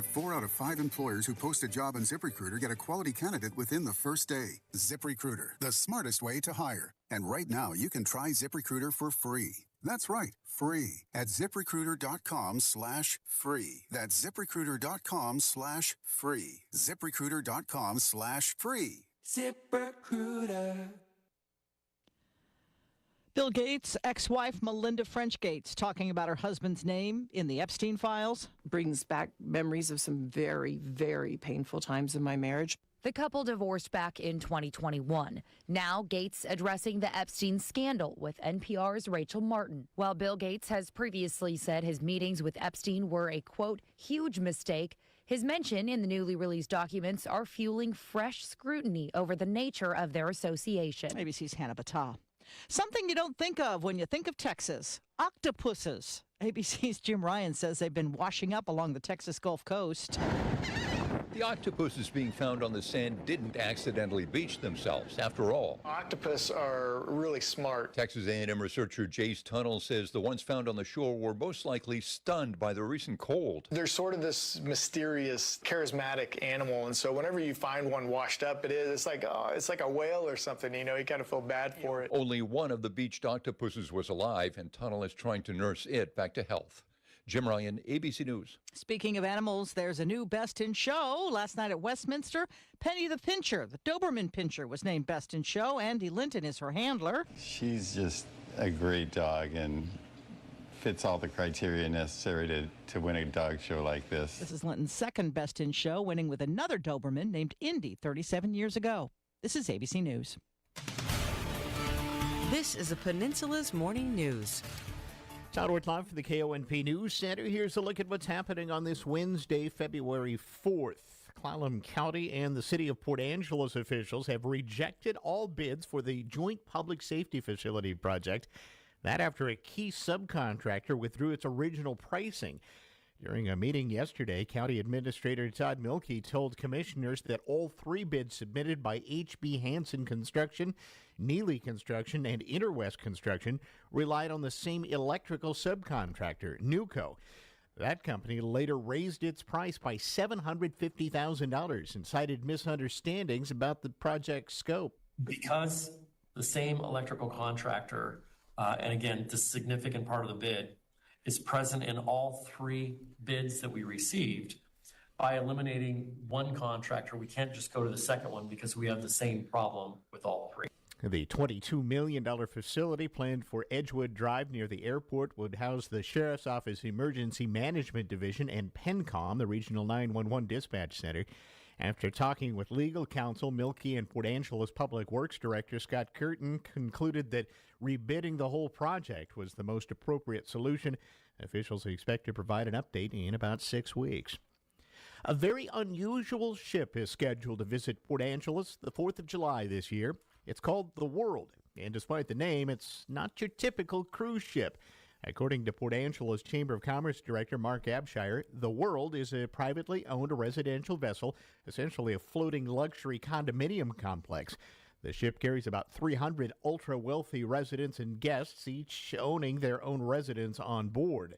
4 out of 5 employers who post a job on ZipRecruiter get a quality candidate within the first day. ZipRecruiter, the smartest way to hire. And right now, you can try ZipRecruiter for free. That's right, free at ZipRecruiter.com/free. That's ZipRecruiter.com/free. ZipRecruiter.com/free. ZipRecruiter. Bill Gates' ex-wife, Melinda French Gates, talking about her husband's name in the Epstein files. Brings back memories of some very, very painful times in my marriage. The couple divorced back in 2021. Now Gates addressing the Epstein scandal with NPR's Rachel Martin. While Bill Gates has previously said his meetings with Epstein were a, quote, huge mistake, his mention in the newly released documents are fueling fresh scrutiny over the nature of their association. ABC's Hannah Battah. Something you don't think of when you think of Texas. Octopuses. ABC's Jim Ryan says they've been washing up along the Texas Gulf Coast. The octopuses being found on the sand didn't accidentally beach themselves. After all, octopus are really smart. Texas A&M researcher Jace Tunnell says the ones found on the shore were most likely stunned by the recent cold. They're sort of this mysterious, charismatic animal, and so whenever you find one washed up, it's like a whale or something. You kind of feel bad for it. Only one of the beached octopuses was alive, and Tunnell is trying to nurse it back to health. Jim Ryan, ABC News. Speaking of animals, there's a new Best in Show. Last night at Westminster, Penny the Pinscher, the Doberman Pinscher, was named Best in Show. Andy Linton is her handler. She's just a great dog and fits all the criteria necessary to win a dog show like this. This is Linton's second Best in Show, winning with another Doberman named Indy 37 years ago. This is ABC News. This is the Peninsula's Morning News. Townward live from the KONP News Center. Here's a look at what's happening on this Wednesday, February 4th. Clallam County and the City of Port Angeles officials have rejected all bids for the Joint Public Safety Facility project. That after a key subcontractor withdrew its original pricing. During a meeting yesterday, County Administrator Todd Milkey told commissioners that all 3 bids submitted by H.B. Hansen Construction, Neely Construction, and Interwest Construction relied on the same electrical subcontractor, Nuco. That company later raised its price by $750,000 and cited misunderstandings about the project's scope. Because the same electrical contractor, and again, the significant part of the bid, is present in all 3 bids that we received, by eliminating one contractor, we can't just go to the second one because we have the same problem with all 3. The $22 million facility planned for Edgewood Drive near the airport would house the Sheriff's Office Emergency Management Division and PENCOM, the Regional 911 Dispatch Center. After talking with legal counsel, Milkey and Port Angeles Public Works Director Scott Curtin concluded that rebidding the whole project was the most appropriate solution. Officials expect to provide an update in about 6 weeks. A very unusual ship is scheduled to visit Port Angeles the 4th of July this year. It's called the World, and despite the name, it's not your typical cruise ship. According to Port Angeles Chamber of Commerce Director Mark Abshire, the World is a privately owned residential vessel, essentially a floating luxury condominium complex. The ship carries about 300 ultra-wealthy residents and guests, each owning their own residence on board.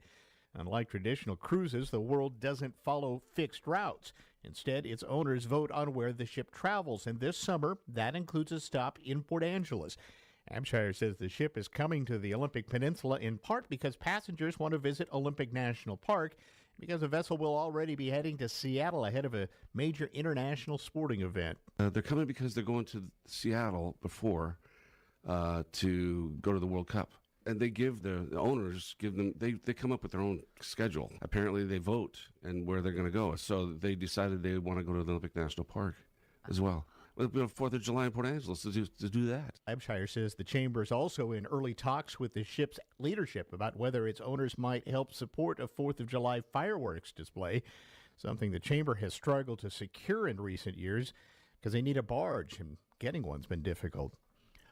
Unlike traditional cruises, the World doesn't follow fixed routes. Instead, its owners vote on where the ship travels, and this summer, that includes a stop in Port Angeles. Abshire says the ship is coming to the Olympic Peninsula in part because passengers want to visit Olympic National Park, because the vessel will already be heading to Seattle ahead of a major international sporting event. They're coming because they're going to Seattle before to go to the World Cup. And they give the owners, they come up with their own schedule. Apparently they vote and where they're going to go. So they decided they want to go to the Olympic National Park as well. Well, 4th of July in Port Angeles to do that. Abshire says the chamber is also in early talks with the ship's leadership about whether its owners might help support a 4th of July fireworks display, something the chamber has struggled to secure in recent years because they need a barge, and getting one's been difficult.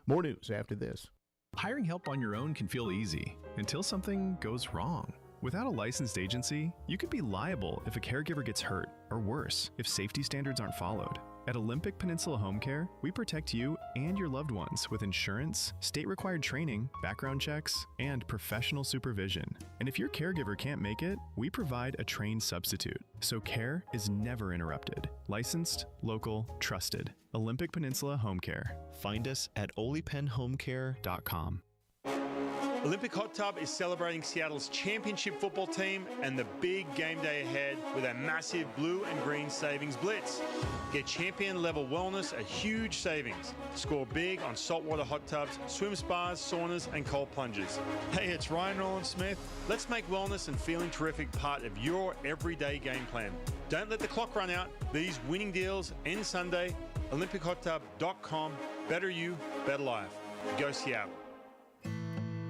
More news after this. Hiring help on your own can feel easy until something goes wrong. Without a licensed agency, you could be liable if a caregiver gets hurt, or worse, if safety standards aren't followed. At Olympic Peninsula Home Care, we protect you and your loved ones with insurance, state-required training, background checks, and professional supervision. And if your caregiver can't make it, we provide a trained substitute, so care is never interrupted. Licensed, local, trusted. Olympic Peninsula Home Care. Find us at olipenhomecare.com. Olympic Hot Tub is celebrating Seattle's championship football team and the big game day ahead with a massive blue and green savings blitz. Get champion-level wellness at huge savings. Score big on saltwater hot tubs, swim spas, saunas, and cold plunges. Hey, it's Ryan Rowland-Smith. Let's make wellness and feeling terrific part of your everyday game plan. Don't let the clock run out. These winning deals end Sunday. OlympicHotTub.com. Better you, better life. Go Seattle.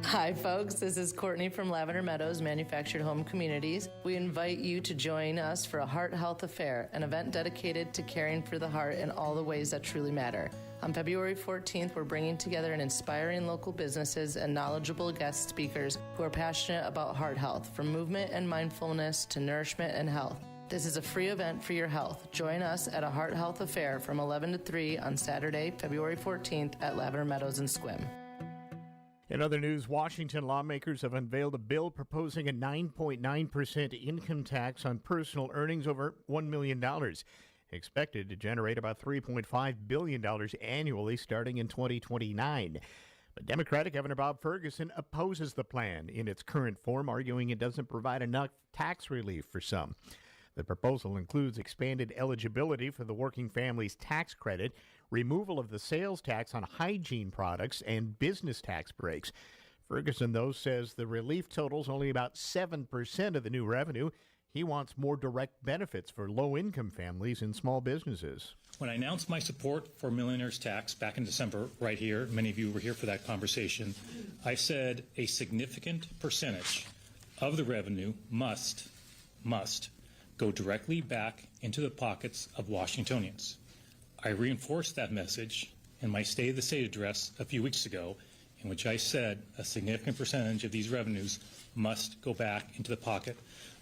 Hi, folks. This is Courtney from Lavender Meadows Manufactured Home Communities. We invite you to join us for a Heart Health Affair, an event dedicated to caring for the heart in all the ways that truly matter. On February 14th, we're bringing together an inspiring local businesses and knowledgeable guest speakers who are passionate about heart health, from movement and mindfulness to nourishment and health. This is a free event for your health. Join us at a Heart Health Affair from 11 to 3 on Saturday, February 14th at Lavender Meadows and Squim. In other news, Washington lawmakers have unveiled a bill proposing a 9.9% income tax on personal earnings over $1 million, expected to generate about $3.5 billion annually starting in 2029. But Democratic Governor Bob Ferguson opposes the plan in its current form, arguing it doesn't provide enough tax relief for some. The proposal includes expanded eligibility for the Working Families Tax Credit, removal of the sales tax on hygiene products, and business tax breaks. Ferguson, though, says the relief totals only about 7% of the new revenue. He wants more direct benefits for low-income families and small businesses. When I announced my support for millionaires tax back in December, right here, many of you were here for that conversation, I said a significant percentage of the revenue must go directly back into the pockets of Washingtonians. I reinforced that message in my State of the State address a few weeks ago, in which I said a significant percentage of these revenues must go back into the pocket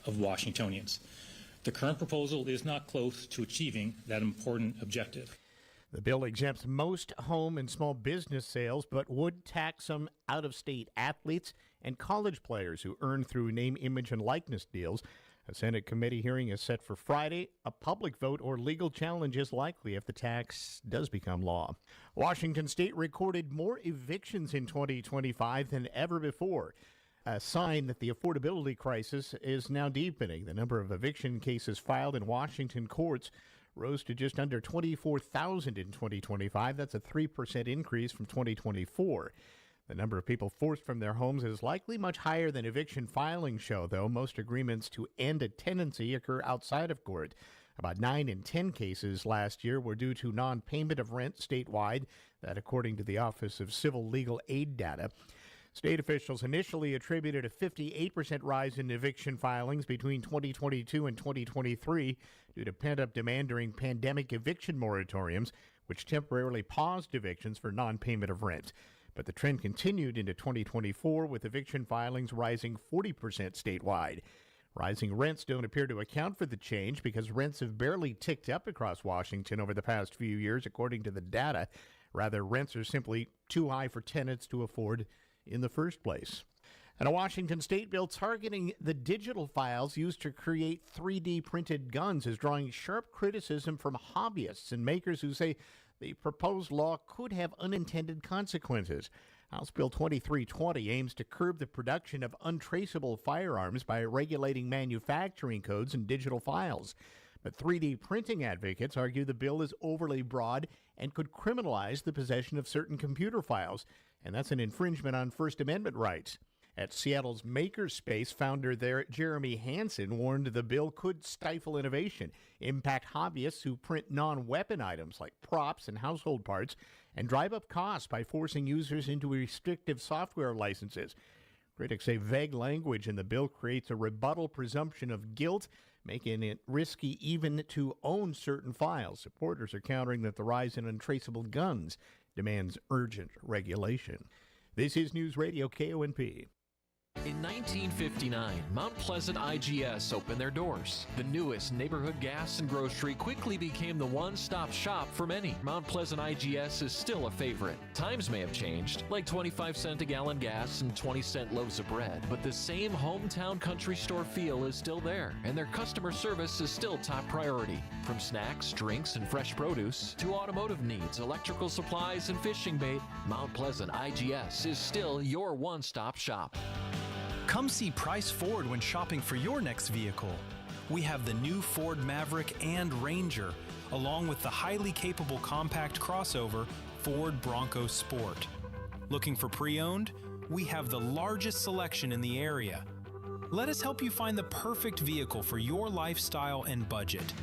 of Washingtonians. The current proposal is not close to achieving that important objective. The bill exempts most home and small business sales, but would tax some out-of-state athletes and college players who earn through name, image, and likeness deals. A Senate committee hearing is set for Friday. A public vote or legal challenge is likely if the tax does become law. Washington State recorded more evictions in 2025 than ever before, a sign that the affordability crisis is now deepening. The number of eviction cases filed in Washington courts rose to just under 24,000 in 2025. That's a 3% increase from 2024. The number of people forced from their homes is likely much higher than eviction filings show, though. Most agreements to end a tenancy occur outside of court. About 9 in 10 cases last year were due to non-payment of rent statewide, that according to the Office of Civil Legal Aid data. State officials initially attributed a 58% rise in eviction filings between 2022 and 2023 due to pent-up demand during pandemic eviction moratoriums, which temporarily paused evictions for non-payment of rent. But the trend continued into 2024, with eviction filings rising 40% statewide. Rising rents don't appear to account for the change because rents have barely ticked up across Washington over the past few years, according to the data. Rather, rents are simply too high for tenants to afford in the first place. And a Washington state bill targeting the digital files used to create 3D printed guns is drawing sharp criticism from hobbyists and makers who say the proposed law could have unintended consequences. House Bill 2320 aims to curb the production of untraceable firearms by regulating manufacturing codes and digital files. But 3D printing advocates argue the bill is overly broad and could criminalize the possession of certain computer files, and that's an infringement on First Amendment rights. At Seattle's Makerspace, founder there, Jeremy Hansen, warned the bill could stifle innovation, impact hobbyists who print non-weapon items like props and household parts, and drive up costs by forcing users into restrictive software licenses. Critics say vague language in the bill creates a rebuttal presumption of guilt, making it risky even to own certain files. Supporters are countering that the rise in untraceable guns demands urgent regulation. This is News Radio KONP. In 1959, Mount Pleasant IGS opened their doors. The newest neighborhood gas and grocery quickly became the one-stop shop for many. Mount Pleasant IGS is still a favorite. Times may have changed, like 25-cent a gallon gas and 20-cent loaves of bread, but the same hometown country store feel is still there, and their customer service is still top priority. From snacks, drinks, and fresh produce to automotive needs, electrical supplies, and fishing bait, Mount Pleasant IGS is still your one-stop shop. Come see Price Ford when shopping for your next vehicle. We have the new Ford Maverick and Ranger, along with the highly capable compact crossover Ford Bronco Sport. Looking for pre-owned? We have the largest selection in the area. Let us help you find the perfect vehicle for your lifestyle and budget.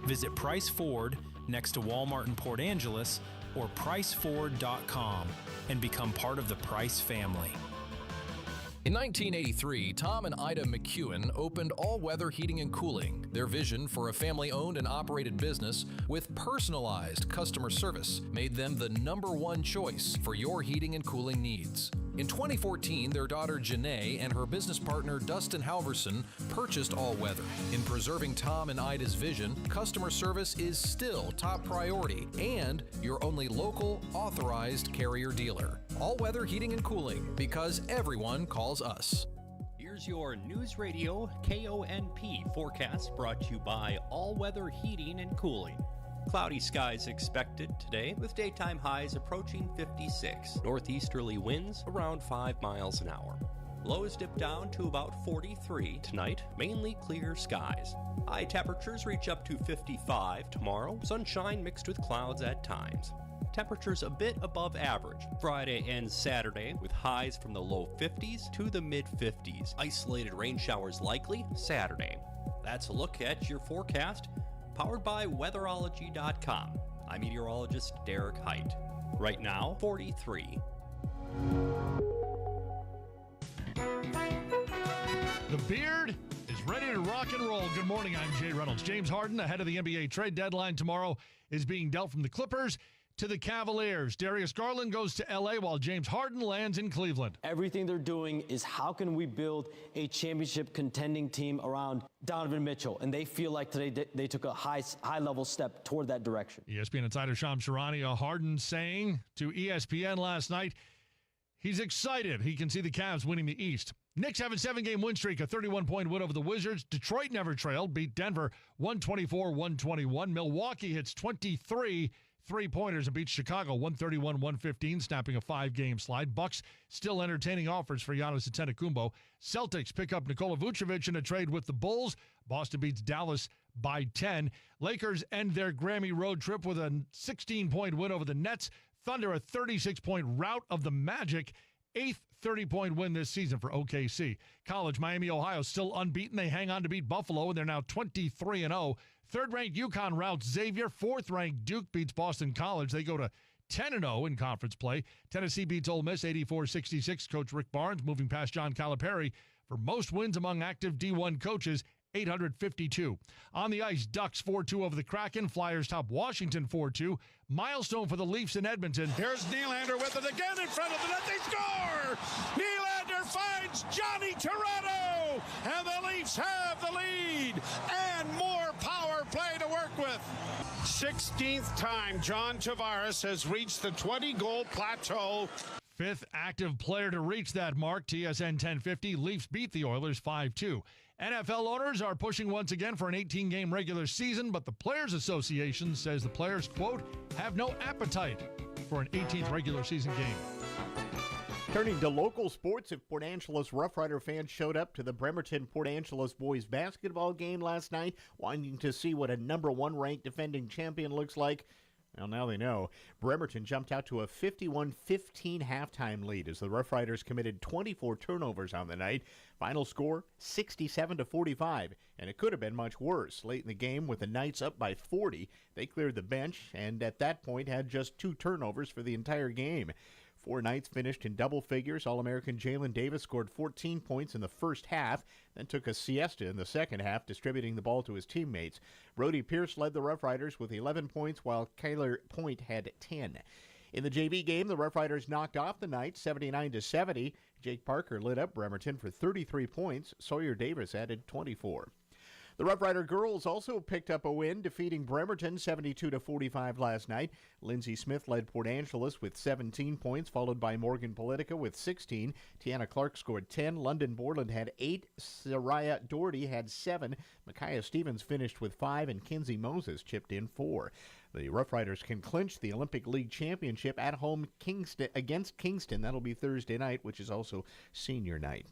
Visit Price Ford next to Walmart in Port Angeles or priceford.com and become part of the Price family. In 1983, Tom and Ida McEwen opened All Weather Heating and Cooling, their vision for a family-owned and operated business with personalized customer service made them the #1 choice for your heating and cooling needs. In 2014, their daughter Janae and her business partner Dustin Halverson purchased All Weather. In preserving Tom and Ida's vision, customer service is still top priority and your only local, authorized carrier dealer. All Weather Heating and Cooling, because everyone calls us. Here's your News Radio KONP forecast brought to you by All Weather Heating and Cooling. Cloudy skies expected today with daytime highs approaching 56. Northeasterly winds around 5 miles an hour. Lows dip down to about 43 tonight, mainly clear skies. High temperatures reach up to 55 tomorrow, sunshine mixed with clouds at times. Temperatures a bit above average Friday and Saturday with highs from the low 50s to the mid 50s. Isolated rain showers likely Saturday. That's a look at your forecast, powered by weatherology.com. I'm meteorologist Derek Height. Right now, 43. The beard is ready to rock and roll. Good morning, I'm Jay Reynolds. James Harden, ahead of the NBA trade deadline tomorrow, is being dealt from the Clippers to the Cavaliers. Darius Garland goes to L.A. while James Harden lands in Cleveland. Everything they're doing is how can we build a championship contending team around Donovan Mitchell, and they feel like today they took a high-level step toward that direction. ESPN insider Shams Charania, Harden saying to ESPN last night he's excited he can see the Cavs winning the East. Knicks have a 7-game win streak, a 31-point win over the Wizards. Detroit never trailed, beat Denver 124-121. Milwaukee hits 23 three-pointers and beats Chicago 131-115, snapping a 5-game slide. Bucks still entertaining offers for Giannis Antetokounmpo. Celtics pick up Nikola Vucevic in a trade with the Bulls. Boston beats Dallas by 10. Lakers end their Grammy road trip with a 16-point win over the Nets. Thunder a 36-point rout of the Magic. 8th 30-point win this season for OKC. College, Miami, Ohio, still unbeaten. They hang on to beat Buffalo, and they're now 23-0. Third-ranked UConn routs Xavier. Fourth-ranked Duke beats Boston College. They go to 10-0 in conference play. Tennessee beats Ole Miss 84-66. Coach Rick Barnes moving past John Calipari for most wins among active D1 coaches, 852. On the ice, Ducks 4-2 over the Kraken. Flyers top Washington 4-2. Milestone for the Leafs in Edmonton. Here's Nylander with it again in front of the net. They score! Nylander finds Johnny Torado, and the Leafs have the lead and more power play to work with. 16th time John Tavares has reached the 20-goal plateau. Fifth active player to reach that mark. TSN 1050. Leafs beat the Oilers 5-2. NFL owners are pushing once again for an 18-game regular season, but the Players Association says the players, quote, have no appetite for an 18th regular season game. Turning to local sports, if Port Angeles Rough Rider fans showed up to the Bremerton-Port Angeles boys basketball game last night, wanting to see what a #1 ranked defending champion looks like, well, now they know. Bremerton jumped out to a 51-15 halftime lead as the Rough Riders committed 24 turnovers on the night. Final score, 67-45, and it could have been much worse. Late in the game, with the Knights up by 40, they cleared the bench and at that point had just 2 turnovers for the entire game. 4 Knights finished in double figures. All-American Jalen Davis scored 14 points in the first half, then took a siesta in the second half, distributing the ball to his teammates. Brody Pierce led the Rough Riders with 11 points, while Kyler Point had 10. In the JV game, the Rough Riders knocked off the Knights 79-70. Jake Parker lit up Bremerton for 33 points. Sawyer Davis added 24. The Rough Rider girls also picked up a win, defeating Bremerton 72-45 last night. Lindsay Smith led Port Angeles with 17 points, followed by Morgan Politica with 16. Tiana Clark scored 10. London Borland had 8. Soraya Doherty had 7. Micaiah Stevens finished with 5, and Kinsey Moses chipped in 4. The Rough Riders can clinch the Olympic League Championship at home against Kingston. That'll be Thursday night, which is also senior night.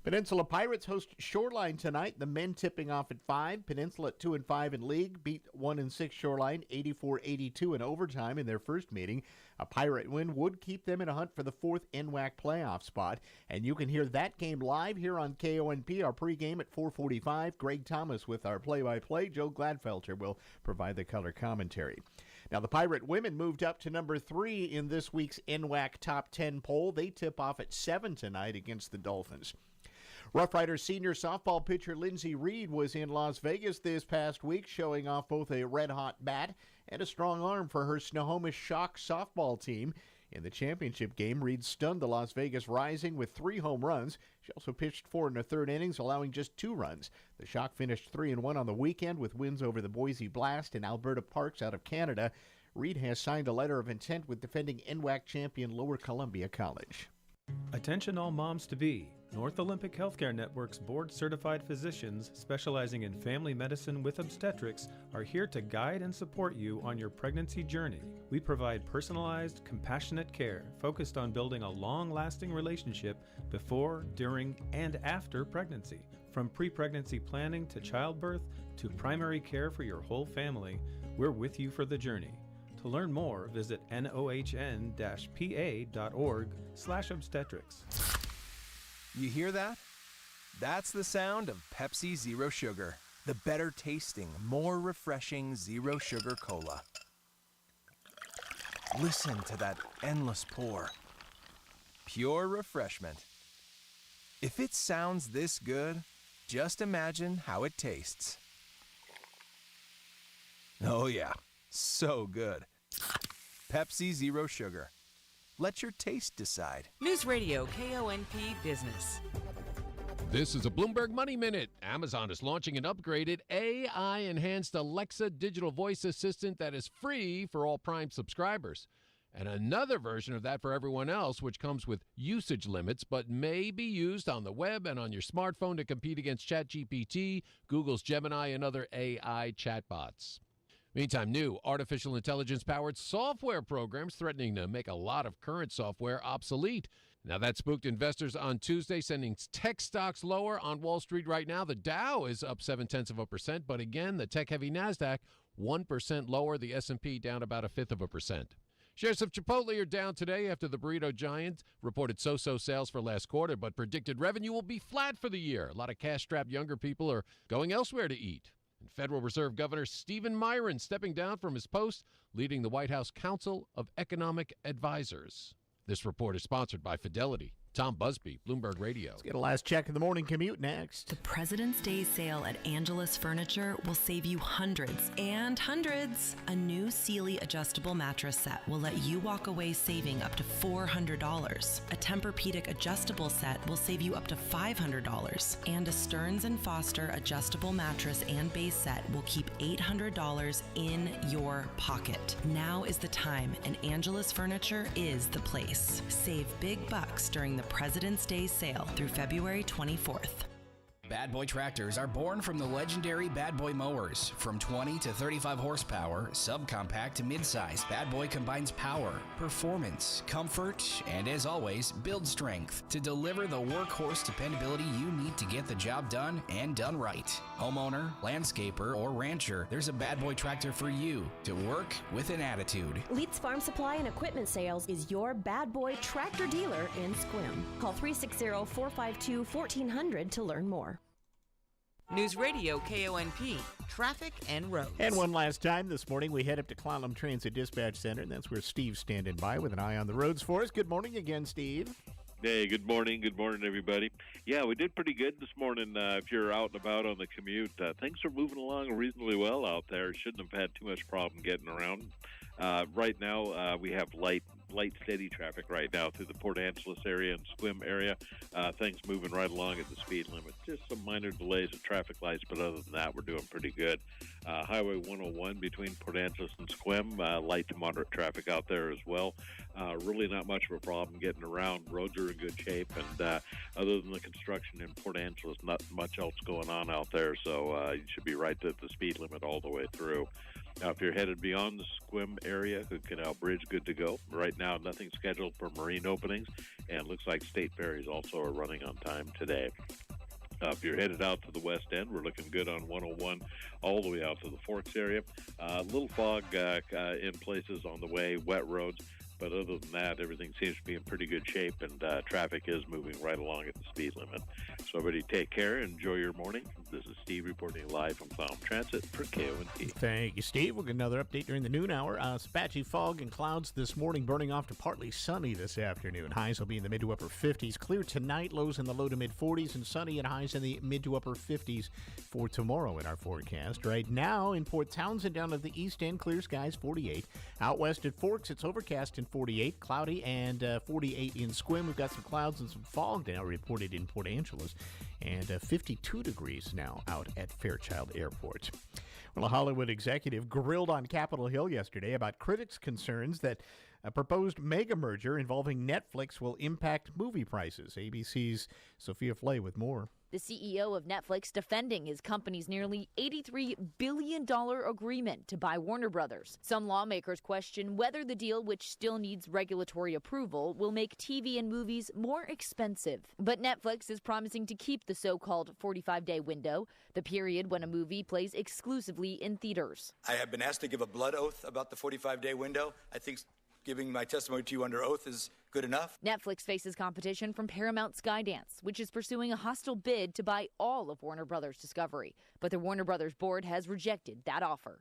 Peninsula Pirates host Shoreline tonight. The men tipping off at 5. Peninsula at 2-5 in league beat 1-6 Shoreline 84-82 in overtime in their first meeting. A Pirate win would keep them in a hunt for the 4th NWAC playoff spot. And you can hear that game live here on KONP. Our pregame at 4:45. Greg Thomas with our play-by-play. Joe Gladfelter will provide the color commentary. Now, the Pirate women moved up to number 3 in this week's NWAC Top 10 poll. They tip off at 7 tonight against the Dolphins. Rough Riders senior softball pitcher Lindsey Reed was in Las Vegas this past week, showing off both a red-hot bat and a strong arm for her Snohomish Shock softball team. In the championship game, Reed stunned the Las Vegas Rising with 3 home runs. She also pitched 4 1/3 innings, allowing just 2 runs. The Shock finished 3-1 on the weekend with wins over the Boise Blast and Alberta Parks out of Canada. Reed has signed a letter of intent with defending NWAC champion Lower Columbia College. Attention all moms-to-be. North Olympic Healthcare Network's board-certified physicians specializing in family medicine with obstetrics are here to guide and support you on your pregnancy journey. We provide personalized, compassionate care focused on building a long-lasting relationship before, during, and after pregnancy. From pre-pregnancy planning to childbirth to primary care for your whole family, we're with you for the journey. To learn more, visit nohn-pa.org/obstetrics. You hear that? That's the sound of Pepsi Zero Sugar, the better tasting, more refreshing zero sugar cola. Listen to that endless pour. Pure refreshment. If it sounds this good, just imagine how it tastes. Oh yeah, so good. Pepsi Zero Sugar. Let your taste decide. News Radio KONP Business. This is a Bloomberg Money Minute. Amazon is launching an upgraded AI-enhanced Alexa digital voice assistant that is free for all Prime subscribers. And another version of that for everyone else, which comes with usage limits, but may be used on the web and on your smartphone to compete against ChatGPT, Google's Gemini, and other AI chatbots. Meantime, new artificial intelligence-powered software programs threatening to make a lot of current software obsolete. Now, that spooked investors on Tuesday, sending tech stocks lower on Wall Street right now. The Dow is up 0.7%, but again, the tech-heavy NASDAQ 1% lower, the S&P down about 0.5%. Shares of Chipotle are down today after the burrito giant reported so-so sales for last quarter, but predicted revenue will be flat for the year. A lot of cash-strapped younger people are going elsewhere to eat. And Federal Reserve Governor Stephen Myron stepping down from his post, leading the White House Council of Economic Advisors. This report is sponsored by Fidelity. Tom Busby, Bloomberg Radio. Let's get a last check of the morning commute next. The President's Day sale at Angelus Furniture will save you hundreds and hundreds. A new Sealy adjustable mattress set will let you walk away saving up to $400. A Tempur-Pedic adjustable set will save you up to $500. And a Stearns & Foster adjustable mattress and base set will keep $800 in your pocket. Now is the time, and Angelus Furniture is the place. Save big bucks during the President's Day sale through February 24th. Bad Boy tractors are born from the legendary Bad Boy mowers. From 20 to 35 horsepower, subcompact to midsize, Bad Boy combines power, performance, comfort, and as always, build strength to deliver the workhorse dependability you need to get the job done and done right. Homeowner, landscaper, or rancher, there's a Bad Boy tractor for you to work with an attitude. Leeds Farm Supply and Equipment Sales is your Bad Boy tractor dealer in Sequim. Call 360-452-1400 to learn more. News Radio KONP, traffic and roads. And one last time this morning, we head up to Clallam Transit Dispatch Center, and that's where Steve's standing by with an eye on the roads for us. Good morning again, Steve. Hey, good morning. Good morning, everybody. Yeah, we did pretty good this morning. If you're out and about on the commute, things are moving along reasonably well out there. Shouldn't have had too much problem getting around. Right now, we have light light, steady traffic right now through the Port Angeles area and Sequim area. Things moving right along at the speed limit. Just some minor delays at traffic lights, but other than that, we're doing pretty good. Highway 101 between Port Angeles and Sequim, light to moderate traffic out there as well. Really not much of a problem getting around. Roads are in good shape, and other than the construction in Port Angeles, not much else going on out there, so you should be right at the speed limit all the way through. Now, if you're headed beyond the Sequim area, Hood Canal Bridge, good to go. Right now, nothing scheduled for marine openings, and looks like state ferries also are running on time today. If you're headed out to the west end, we're looking good on 101 all the way out to the Forks area. Little fog in places on the way, wet roads. But other than that, everything seems to be in pretty good shape, and traffic is moving right along at the speed limit. So everybody take care. Enjoy your morning. This is Steve reporting live from Clown Transit for KONT. Thank you, Steve. We'll get another update during the noon hour. Patchy fog and clouds this morning, burning off to partly sunny this afternoon. Highs will be in the mid to upper 50s. Clear tonight, lows in the low to mid 40s, and sunny and highs in the mid to upper 50s for tomorrow in our forecast. Right now in Port Townsend down at the east end, clear skies, 48. Out west at Forks, it's overcast and 48, cloudy, and 48 in Sequim. We've got some clouds and some fog now reported in Port Angeles, and 52 degrees now out at Fairchild Airport. Well, a Hollywood executive grilled on Capitol Hill yesterday about critics' concerns that a proposed mega merger involving Netflix will impact movie prices. ABC's Sophia Flay with more. The CEO of Netflix defending his company's nearly $83 billion agreement to buy Warner Brothers. Some lawmakers question whether the deal, which still needs regulatory approval, will make TV and movies more expensive. But Netflix is promising to keep the so-called 45-day window, the period when a movie plays exclusively in theaters. I have been asked to give a blood oath about the 45-day window. I think giving my testimony to you under oath is good enough. Netflix faces competition from Paramount Skydance, which is pursuing a hostile bid to buy all of Warner Brothers Discovery. But the Warner Brothers board has rejected that offer.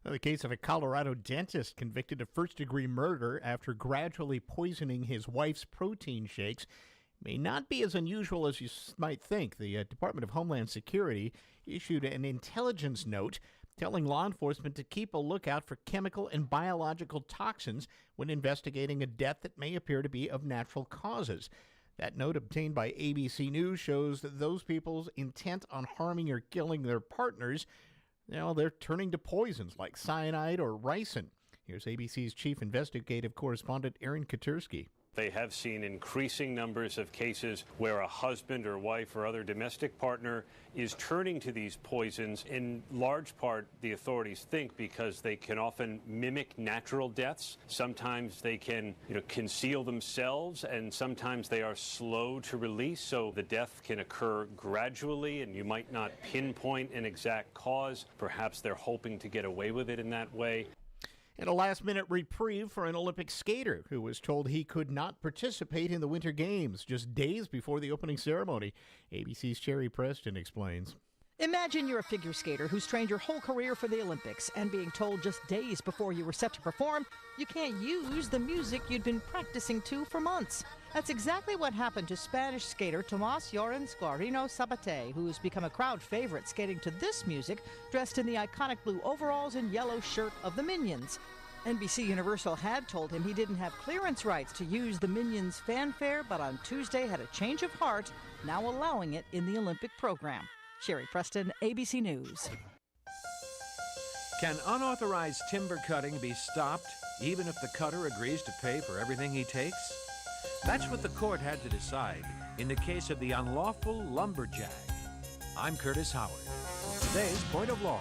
The case of a Colorado dentist convicted of first-degree murder after gradually poisoning his wife's protein shakes may not be as unusual as you might think. The Department of Homeland Security issued an intelligence note telling law enforcement to keep a lookout for chemical and biological toxins when investigating a death that may appear to be of natural causes. That note obtained by ABC News shows that those people's intent on harming or killing their partners, they're turning to poisons like cyanide or ricin. Here's ABC's chief investigative correspondent Aaron Katursky. They have seen increasing numbers of cases where a husband or wife or other domestic partner is turning to these poisons, in large part, the authorities think, because they can often mimic natural deaths. Sometimes they can, conceal themselves, and sometimes they are slow to release, so the death can occur gradually, and you might not pinpoint an exact cause. Perhaps they're hoping to get away with it in that way. And a last-minute reprieve for an Olympic skater who was told he could not participate in the Winter Games just days before the opening ceremony. ABC's Sherry Preston explains. Imagine you're a figure skater who's trained your whole career for the Olympics and being told just days before you were set to perform you can't use the music you'd been practicing to for months. That's exactly what happened to Spanish skater Tomás Llorens Guarino Sabate, who's become a crowd favorite skating to this music, dressed in the iconic blue overalls and yellow shirt of the Minions. NBC Universal had told him he didn't have clearance rights to use the Minions fanfare, but on Tuesday had a change of heart, now allowing it in the Olympic program. Sherry Preston, ABC News. Can unauthorized timber cutting be stopped, even if the cutter agrees to pay for everything he takes? That's what the court had to decide in the case of the unlawful lumberjack. I'm Curtis Howard. Today's Point of Law.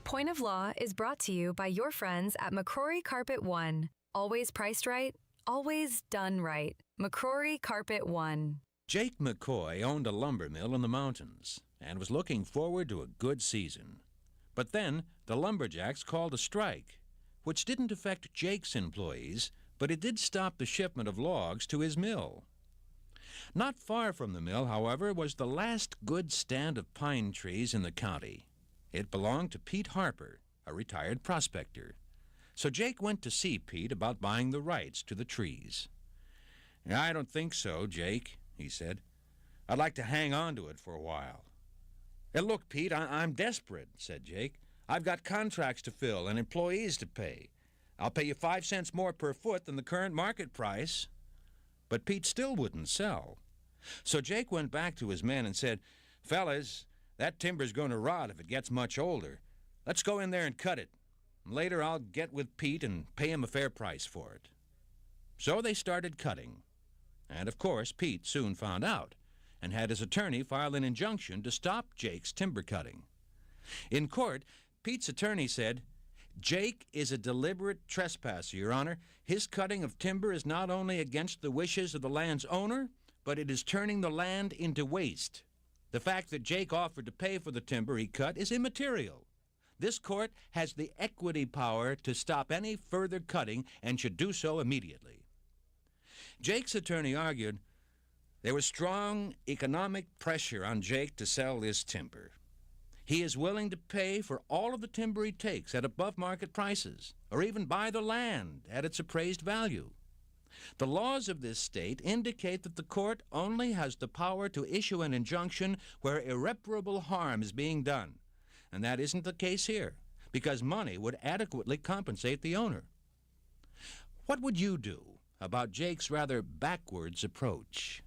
Point of Law is brought to you by your friends at McCrory Carpet One. Always priced right, always done right. McCrory Carpet One. Jake McCoy owned a lumber mill in the mountains and was looking forward to a good season. But then the lumberjacks called a strike, which didn't affect Jake's employees, but it did stop the shipment of logs to his mill. Not far from the mill, however, was the last good stand of pine trees in the county. It belonged to Pete Harper, a retired prospector. So Jake went to see Pete about buying the rights to the trees. "I don't think so, Jake," he said. "I'd like to hang on to it for a while." "Look, Pete, I'm desperate," said Jake. "I've got contracts to fill and employees to pay. I'll pay you 5 cents more per foot than the current market price. But Pete still wouldn't sell. So Jake went back to his men and said, fellas, that timber's going to rot if it gets much older. Let's go in there and cut it. Later I'll get with Pete and pay him a fair price for it. So they started cutting. And of course, Pete soon found out and had his attorney file an injunction to stop Jake's timber cutting. In court, Pete's attorney said, Jake is a deliberate trespasser, Your Honor. His cutting of timber is not only against the wishes of the land's owner, but it is turning the land into waste. The fact that Jake offered to pay for the timber he cut is immaterial. This court has the equity power to stop any further cutting and should do so immediately. Jake's attorney argued there was strong economic pressure on Jake to sell this timber. He is willing to pay for all of the timber he takes at above market prices, or even buy the land at its appraised value. The laws of this state indicate that the court only has the power to issue an injunction where irreparable harm is being done, and that isn't the case here, because money would adequately compensate the owner. What would you do about Jake's rather backwards approach?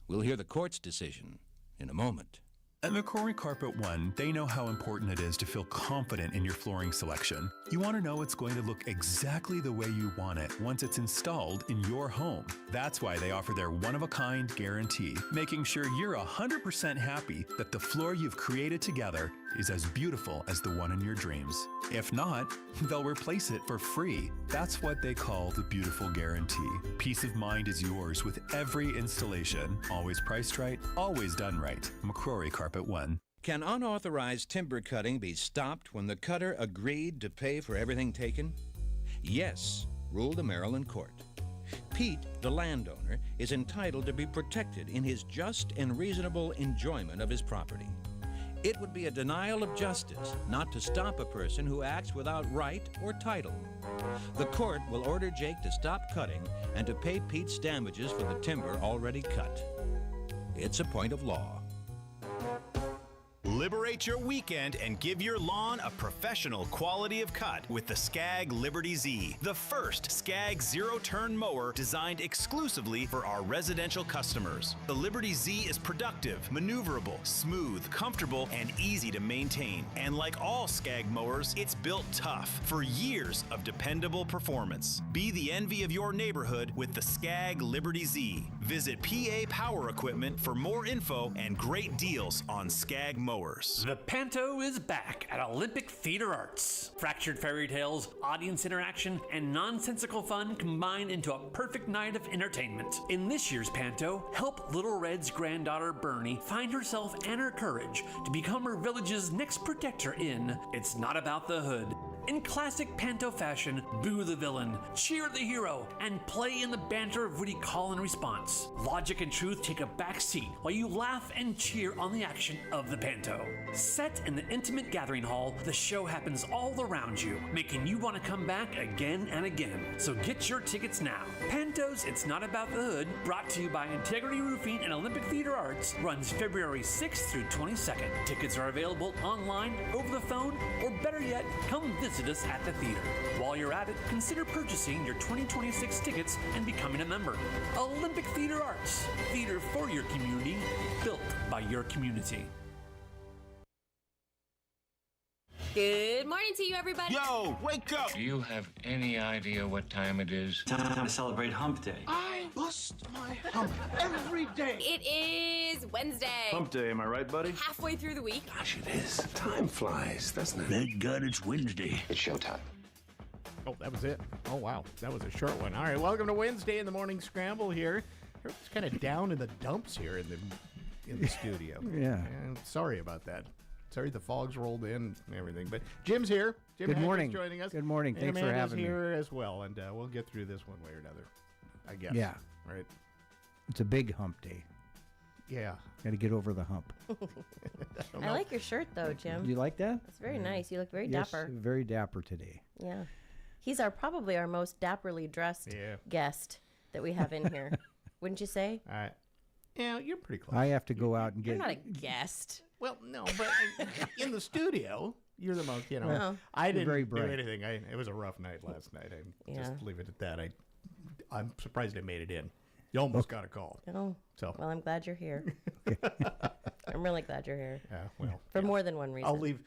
We'll hear the court's decision in a moment. At McCrory Carpet One, they know how important it is to feel confident in your flooring selection. You want to know it's going to look exactly the way you want it once it's installed in your home. That's why they offer their one-of-a-kind guarantee, making sure you're 100% happy that the floor you've created together is as beautiful as the one in your dreams. If not, they'll replace it for free. That's what they call the beautiful guarantee. Peace of mind is yours with every installation. Always priced right, always done right. McCrory Carpet One. Can unauthorized timber cutting be stopped when the cutter agreed to pay for everything taken? Yes, ruled a Maryland court. Pete, the landowner, is entitled to be protected in his just and reasonable enjoyment of his property. It would be a denial of justice not to stop a person who acts without right or title. The court will order Jake to stop cutting and to pay Pete's damages for the timber already cut. It's a point of law. Liberate your weekend and give your lawn a professional quality of cut with the Skag Liberty Z, the first Skag zero-turn mower designed exclusively for our residential customers. The Liberty Z is productive, maneuverable, smooth, comfortable, and easy to maintain. And like all Skag mowers, it's built tough for years of dependable performance. Be the envy of your neighborhood with the Skag Liberty Z. Visit PA Power Equipment for more info and great deals on Skag mowers. The Panto is back at Olympic Theater Arts. Fractured fairy tales, audience interaction, and nonsensical fun combine into a perfect night of entertainment. In this year's Panto, help Little Red's granddaughter Bernie find herself and her courage to become her village's next protector in It's Not About the Hood. In classic Panto fashion, boo the villain, cheer the hero, and play in the banter of witty call and response. Logic and truth take a back seat while you laugh and cheer on the action of the Panto. Set in the intimate gathering hall, the show happens all around you, making you want to come back again and again. So get your tickets now. Panto's It's Not About the Hood, brought to you by Integrity Roofing and Olympic Theater Arts, runs February 6th through 22nd. Tickets are available online, over the phone, or better yet, come visit us at the theater. While you're at it, consider purchasing your 2026 tickets and becoming a member. Olympic Theater Arts, theater for your community, built by your community. Good morning to you, everybody. Yo, wake up! Do you have any idea what time it is? Time to celebrate Hump Day. I bust my hump every day. It is Wednesday. Hump Day, am I right, buddy? Halfway through the week. Gosh, it is. Time flies, doesn't it? Thank God it's Wednesday. It's showtime. Oh, that was it. Oh, wow. That was a short one. All right, welcome to Wednesday in the Morning Scramble here. Everyone's kind of down in the dumps here in the studio. Yeah. And sorry about that. Sorry the fog's rolled in and everything. But Jim's here. Jim Good morning. joining us. Good morning. And Thanks for Amanda's having me. here as well. And we'll get through this one way or another, I guess. Yeah. Right? It's a big hump day. Yeah. Got to get over the hump. I like your shirt, though, Jim. You like that? It's very nice. You look very Yes, dapper. very dapper today. Yeah. He's probably our most dapperly dressed guest that we have in here. Wouldn't you say? Yeah, you're pretty close. I have to go out and You're get... not a guest. Well, no, but in the studio, You're the monk, you know. No. I didn't very do bright. anything. It was a rough night last night. I Yeah. just leave it at that. I'm surprised I made it in. You almost got a call. Oh, So well, I'm glad you're here. I'm really glad you're here. yeah, well, For more than one reason. I'll leave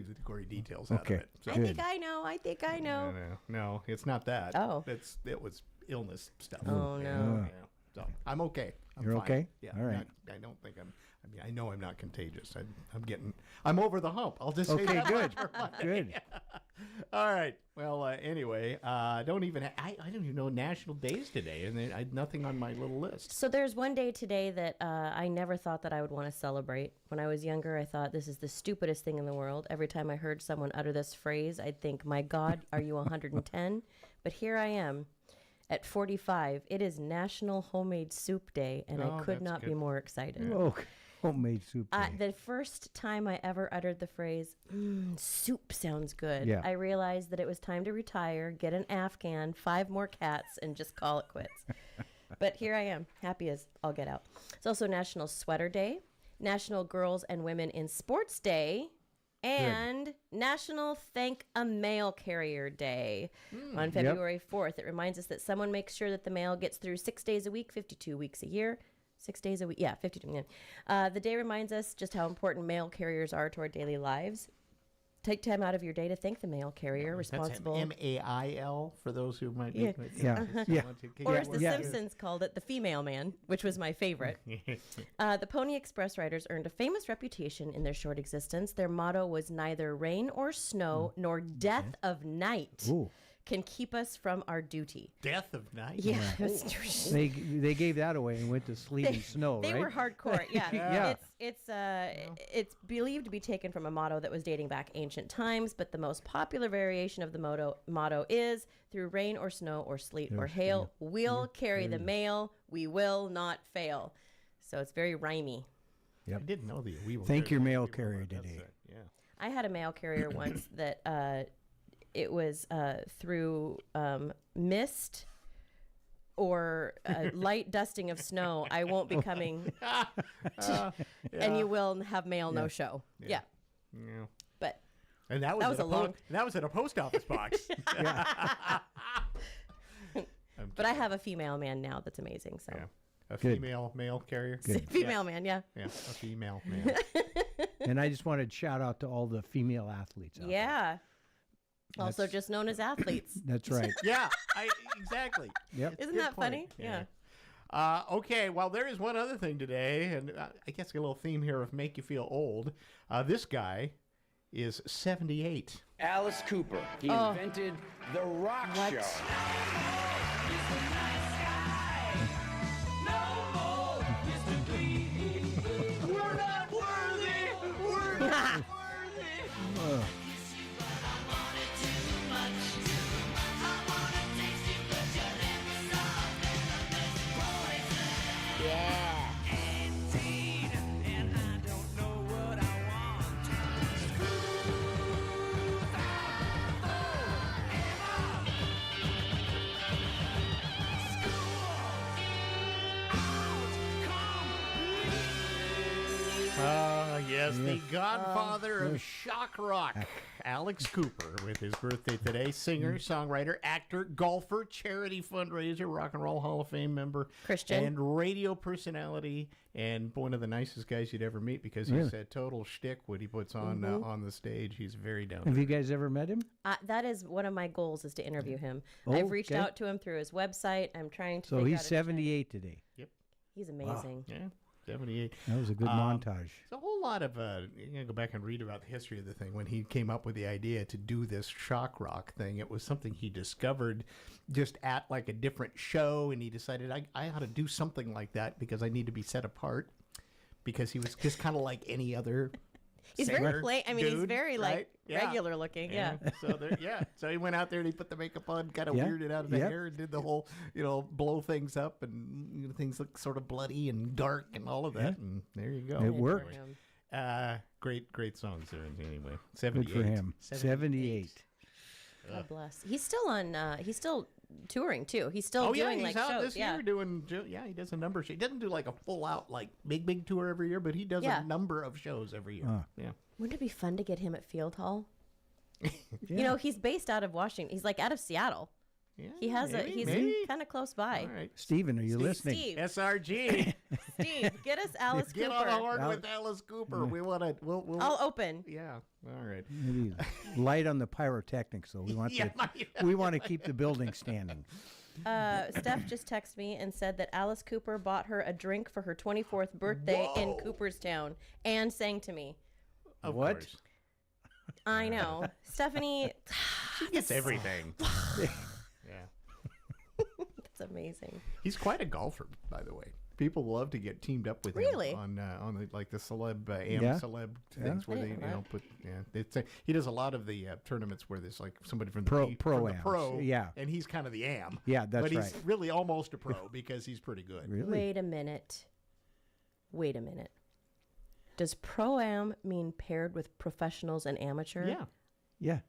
the gory details out Okay. of it. So. I think I know. I think I know. No, it's not that. Oh. It was illness stuff. Oh, no. Yeah. So I'm okay. You're fine. okay? Yeah. All right. I don't think I know I'm not contagious. I'm over the hump. I'll just say Okay, that good. much for Monday. Good. All right. Well, anyway, I don't even know national days today, and I had nothing on my little list. So there's one day today that I never thought that I would want to celebrate. When I was younger, I thought this is the stupidest thing in the world. Every time I heard someone utter this phrase, I'd think, my God, are you 110? But here I am at 45. It is National Homemade Soup Day, and I could that's not be good. more excited. Oh, homemade soup. Day. The first time I ever uttered the phrase, soup sounds good, Yeah. I realized that it was time to retire, get an Afghan, 5 more cats, and just call it quits. But here I am, happy as I'll get out. It's also National Sweater Day, National Girls and Women in Sports Day, and National Thank a Mail Carrier Day. On February 4th, it reminds us that someone makes sure that the mail gets through 6 days a week, 52 weeks a year. 6 days a week. Yeah, 52. Yeah. The day reminds us just how important mail carriers are to our daily lives. Take time out of your day to thank the mail carrier responsible. That's MAIL for those who might Yeah. be. Yeah. Or as The Simpsons called it, the female man, which was my favorite. The Pony Express riders earned a famous reputation in their short existence. Their motto was neither rain or snow, nor death of night Ooh. can keep us from our duty. Death of night. Yeah. They gave that away and went to sleet and snow, They right? were hardcore, yeah. Yeah. It's believed to be taken from a motto that was dating back ancient times, but the most popular variation of the motto is through rain or snow or sleet or hail, we'll carry the mail, we will not fail. So it's very rhymey. I didn't know that. Thank your mail carrier today. Yeah. I had a mail carrier once that it was through mist or light dusting of snow. I won't be coming, and you will have mail no show. Yeah. But And that was, that was at a post office box. But I have a female man now that's amazing. So a female mail carrier. Female man, yeah. Yeah, a female man. And I just wanted to shout out to all the female athletes out there. Yeah. Also just known as athletes. That's right. Yeah, exactly. Yep. Isn't Good that point. funny? Yeah. Okay, well, there is one other thing today, and I guess a little theme here of make you feel old. This guy is 78. Alice Cooper. He invented the rock show. We're not worthy. We're not worthy. Yeah. Yes, the godfather of shock rock, Alex Cooper, with his birthday today. Singer, songwriter, actor, golfer, charity fundraiser, Rock and Roll Hall of Fame member, Christian, and radio personality, and one of the nicest guys you'd ever meet because he's a total shtick what he puts on on the stage. He's very down. Have you guys ever met him? That is one of my goals, is to interview him. I've reached out to him through his website. I'm trying to. So he's 78 today. Yep. He's amazing. Wow. Yeah. 78. That was a good montage. It's a whole lot of, you gotta go back and read about the history of the thing. When he came up with the idea to do this shock rock thing, it was something he discovered just at like a different show, and he decided I ought to do something like that because I need to be set apart, because he was just kind of like any other He's singer, very plain. I mean, he's dude, very right? like regular looking. Yeah. So he went out there and he put the makeup on, kind of Yeah. weirded out of the hair, and did the whole, blow things up, and things look sort of bloody and dark and all of that. And there you go. It worked. Great songs there. Anyway, 78. Good for him. 78. God bless. He's still on. He's still touring too. He's still doing he's like out shows. this year doing. He does a number of shows. He doesn't do like a full out like big tour every year, but he does a number of shows every year. Yeah. Wouldn't it be fun to get him at Field Hall? You know, he's based out of Washington. He's like out of Seattle. Yeah, he has he's kind of close by. All right. Stephen, are you listening? Steve. SRG. Steve, get us Alice Get Cooper. on the horn with Alice Cooper. We want to. We'll. I'll open. Yeah. All right. Maybe light on the pyrotechnics, though. We want we want to keep the building standing. Steph just texted me and said that Alice Cooper bought her a drink for her 24th birthday in Cooperstown and sang to me. Of What? course. I know. Stephanie. She gets everything. Yeah. That's amazing. He's quite a golfer, by the way. People love to get teamed up with Really? him on the, like the celeb Yeah. celeb things where I they didn't know that. put it's he does a lot of the tournaments where there's like somebody from the Pro from the ams. pro, Yeah. and he's kind of the am. Yeah, that's but he's right. really almost a pro because he's pretty good. Really? Wait a minute. Does pro-am mean paired with professionals and amateur? Yeah. Yeah.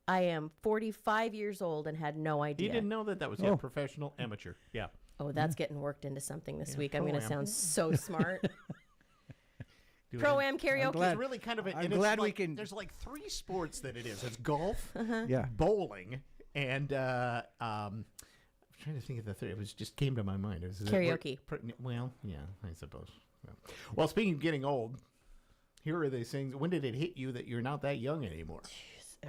I am 45 years old and had no idea. He didn't know that was professional amateur. Yeah. Oh, that's getting worked into something this week. I'm going to pro-am. sound so smart. Do it Pro-am karaoke. It's really kind of I'm and glad it's we like, can- There's like 3 sports that it is. It's golf, Yeah. bowling, and I'm trying to think of the third. It was just came to my mind. It was Karaoke. Well, yeah, I suppose. Yeah. Well, speaking of getting old, here are these things. When did it hit you that you're not that young anymore?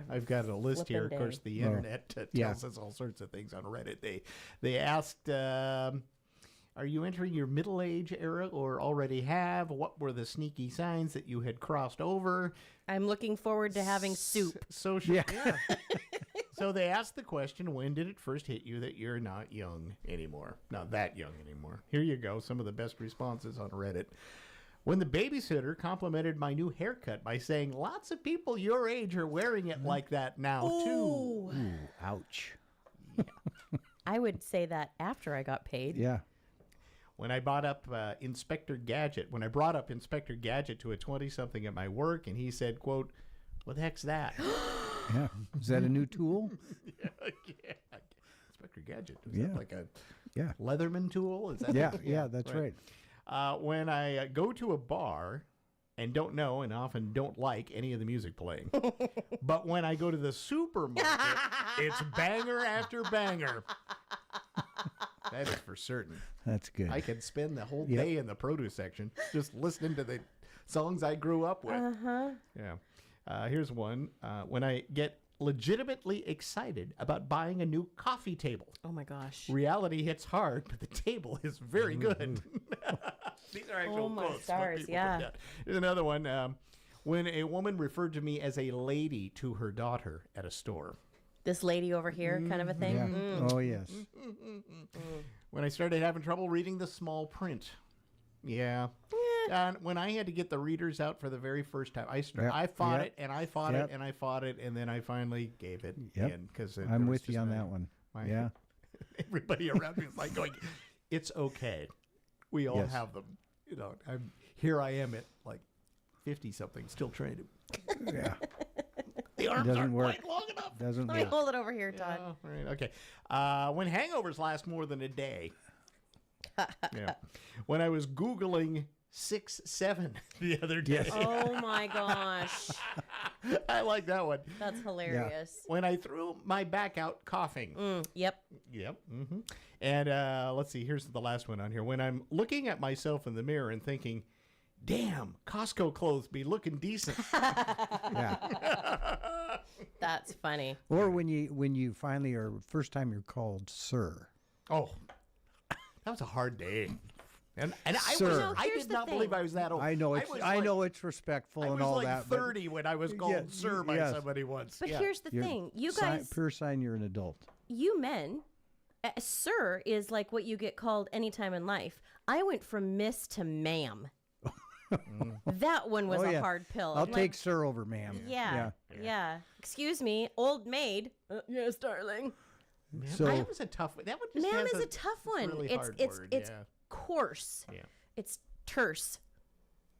I've got a list here. Of flippin' course, the internet tells us all sorts of things on Reddit. They asked, are you entering your middle age era or already have? What were the sneaky signs that you had crossed over? I'm looking forward to having soup. Social. Yeah. So they asked the question, when did it first hit you that you're not young anymore? Not that young anymore. Here you go. Some of the best responses on Reddit. When the babysitter complimented my new haircut by saying, lots of people your age are wearing it like that now, too. Ooh, ouch. I would say that after I got paid. Yeah. When I brought up Inspector Gadget to a 20-something at my work, and he said, quote, what the heck's that? Yeah. Is that a new tool? Yeah. Inspector Gadget. Is Yeah. that like a Yeah. Leatherman tool? Is that Yeah, that's right. When I go to a bar and don't know and often don't like any of the music playing, but when I go to the supermarket, it's banger after banger. That is for certain. That's good. I can spend the whole day in the produce section just listening to the songs I grew up with. Uh-huh. Yeah. Here's one. When I get legitimately excited about buying a new coffee table. Oh my gosh. Reality hits hard, but the table is very good. These are actual Oh my quotes. stars, people yeah. put down. Here's another one. When a woman referred to me as a lady to her daughter at a store. This lady over here kind of a thing. Yeah. Mm. Oh, yes. When I started having trouble reading the small print. Yeah. And when I had to get the readers out for the very first time, I fought it and I fought it and I fought it, and then I finally gave it in because I'm with you on that one. Yeah. Everybody around me is like going, "It's okay, we all have them." You know, I am at like 50-something, still trying to. Yeah. The arms Doesn't aren't work. quite long enough. Doesn't Let me work. hold it over here, Todd. Oh, right. Okay. When hangovers last more than a day. Yeah. When I was Googling 6'7" the other day. Yes. Oh my gosh. I like that one. That's hilarious. When I threw my back out coughing. Yep. Yep. Mm-hmm. And let's see. Here's the last one on here. When I'm looking at myself in the mirror and thinking, damn, Costco clothes be looking decent. Yeah. That's funny. Or when you finally are first time you're called sir. Oh, that was a hard day. And Sir. I did not believe I was that old. I know it's I know it's respectful was and all like that. but 30 when I was called sir by yes. somebody once. But Yeah. here's the thing. You guys, pure sign you're an adult. you men, sir is like what you get called anytime in life. I went from miss to ma'am. That one was a hard pill. I'll I'm take like, sir over ma'am. yeah. Excuse me, old maid. Yes, darling. So that was a tough one. That one just Ma'am has is a tough one. Really It's hard it's word. it's Yeah. coarse. Yeah. It's terse.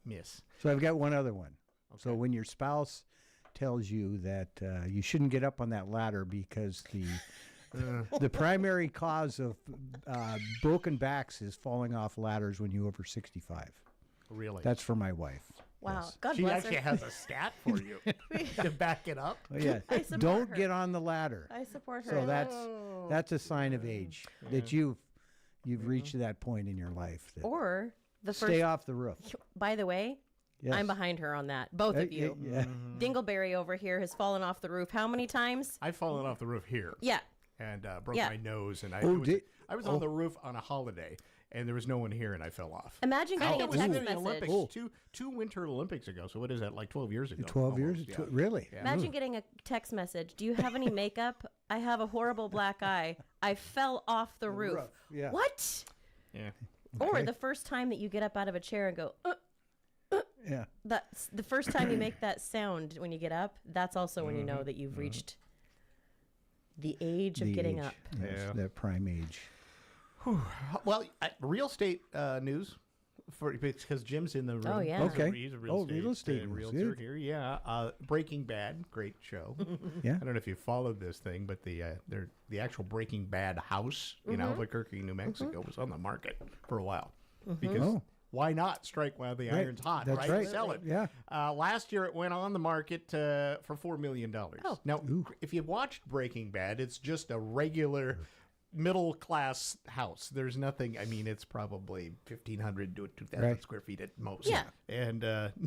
Miss. So I've got one other one. Okay. So when your spouse tells you that you shouldn't get up on that ladder because the primary cause of broken backs is falling off ladders when you're over 65. Really? That's for my wife. Wow. Yes. God She bless actually her. has a stat for you to back it up. Oh, yeah. I support Don't her. get on the ladder. I support her. So that's a sign of age that you've reached that point in your life. That Or the first. stay off the roof. By the way, Yes. I'm behind her on that. Both of you. Yeah. Dingleberry over here has fallen off the roof how many times? I've fallen off the roof here. Yeah. And broke Yeah. my nose, and I was Oh. on the roof on a holiday, and there was no one here, and I fell off. Imagine getting a It was text in the message. Olympics, two Winter Olympics ago. So what is that, like 12 years ago? 12 years? almost, yeah. Really? Yeah. Imagine getting a text message. Do you have any makeup? I have a horrible black eye. I fell off the roof. Yeah. What? Yeah. Or the first time that you get up out of a chair and go, Yeah. that's the first time you make that sound when you get up. That's also when you know that you've reached the age of getting up. Yes, Yeah. that prime age. Well, real estate news, because Jim's in the room. Oh, yeah. Okay. He's a real real estate news. realtor Good. here. Yeah. Breaking Bad, great show. Yeah. I don't know if you followed this thing, but the actual Breaking Bad house in Albuquerque, New Mexico, was on the market for a while because. Why not strike while the iron's hot, That's right. Sell it. Yeah. Last year it went on the market for $4 million. Oh. Now, if you watched Breaking Bad, it's just a regular middle-class house. There's nothing, I mean, it's probably 1,500 to 2,000 square feet at most. Yeah. And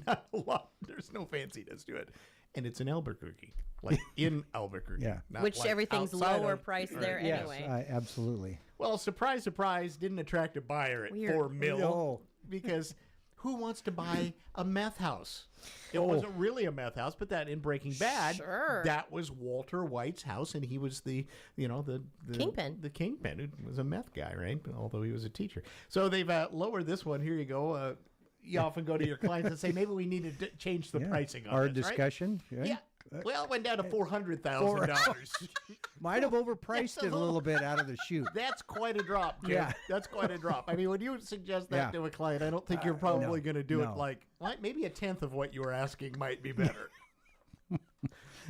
not a lot. There's no fanciness to it. And it's in Albuquerque, like in Albuquerque. Yeah. not Which like everything's outside lower of- price Right. there Yes, anyway. absolutely. Well, surprise, surprise, didn't attract a buyer at Weird. $4 million No. because who wants to buy a meth house? It wasn't really a meth house, but that in Breaking Bad, Sure. that was Walter White's house, and he was the Kingpin. the kingpin, who was a meth guy, right? Although he was a teacher. So they've lowered this one. Here you go. You often go to your clients and say, maybe we need to change the pricing on Our this, right? discussion. Yeah. Well, it went down to $400,000. Might have overpriced it a little bit out of the chute. That's quite a drop, Tim. Yeah. That's quite a drop. I mean, when you suggest that Yeah. to a client, I don't think you're probably no, going to do no. it like maybe a tenth of what you were asking might be better.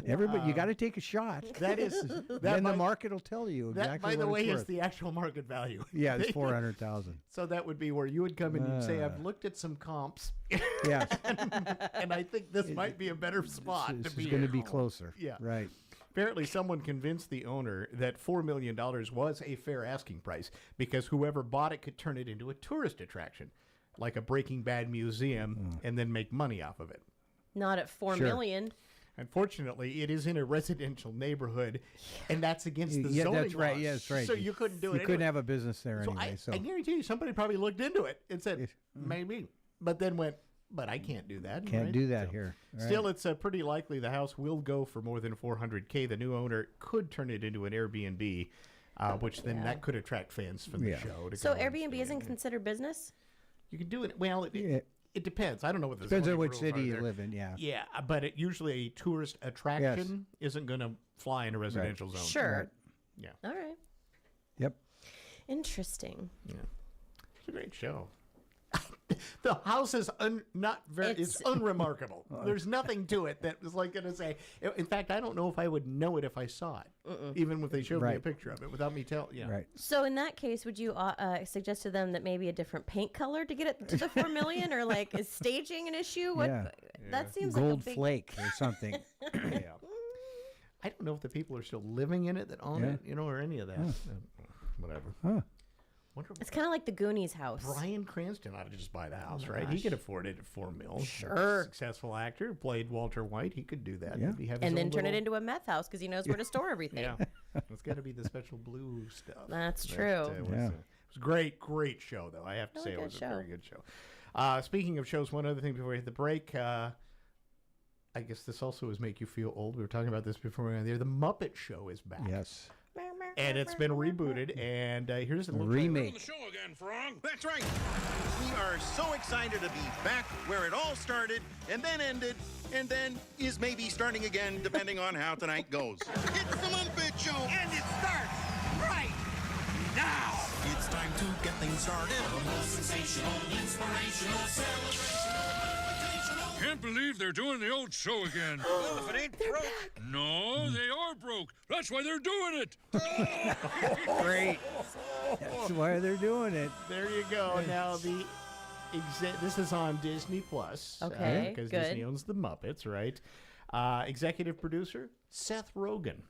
Everybody, you got to take a shot. That is, Then the market will tell you exactly that, by the what way, it's is worth. the actual market value. Yeah, it's 400,000. So that would be where you would come in and say, I've looked at some comps, Yes, and I think this might be a better spot this to be is going to in. be closer. Yeah. Right. Apparently, someone convinced the owner that $4 million was a fair asking price because whoever bought it could turn it into a tourist attraction, like a Breaking Bad museum, and then make money off of it. Not at $4 million. Unfortunately, it is in a residential neighborhood, and that's against the Yeah, zoning that's right. laws. Yeah, that's right. So you couldn't do it You couldn't anyway. have a business there So anyway. So I guarantee you, somebody probably looked into it and said, maybe, but then went, but I can't do that. can't right? do that So- here. Right. Still, it's pretty likely the house will go for more than $400K. The new owner could turn it into an Airbnb, which then that could attract fans from the show. To So go and Airbnb stay isn't in. considered business? You can do it. Well, it depends. I don't know what the Depends on zoning which rules city are you there. live in. Yeah. Yeah, but usually a tourist attraction isn't going to fly in a residential zone. Sure. Right. Yeah. All right. Yep. Interesting. Yeah. It's a great show. The house is it's unremarkable. There's nothing to it that was like going to say. In fact, I don't know if I would know it if I saw it, even if they showed me a Right. picture of it without me telling. Yeah. Right. So in that case, would you suggest to them that maybe a different paint color to get it to the $4 million, or like is staging an issue? What? Yeah. That seems Gold like a big flake or something. Yeah. I don't know if the people are still living in it that own it, or any of that. Whatever. Huh. Wonder It's kind of like the Goonies house. Bryan Cranston ought to just buy the house, right? He could afford it at $4 million. Sure. Successful actor, played Walter White. He could do that. Yeah. Maybe have his And then own turn it little- into a meth house because he knows where to store everything. Yeah. It's got to be the special blue stuff. That's That, true. was, it was a great show, though. I have to say it was a very good show. Speaking of shows, one other thing before we hit the break. I guess this also is make you feel old. We were talking about this before we went there. The Muppet Show is back. Yes. And it's been rebooted. And here's a little remake. show again, Frog. That's right. We are so excited to be back where it all started and then ended and then is maybe starting again depending on how tonight goes. It's the Muppet Show. And it starts right now. It's time to get things started. The most sensational, inspirational, celebrational. Can't believe they're doing the old show again. Well, if it ain't broke. No, they are broke. That's why they're doing it. Great. That's why they're doing it. There you go. Now, This is on Disney Plus. Okay, because good. Disney owns the Muppets, right? Executive producer Seth Rogen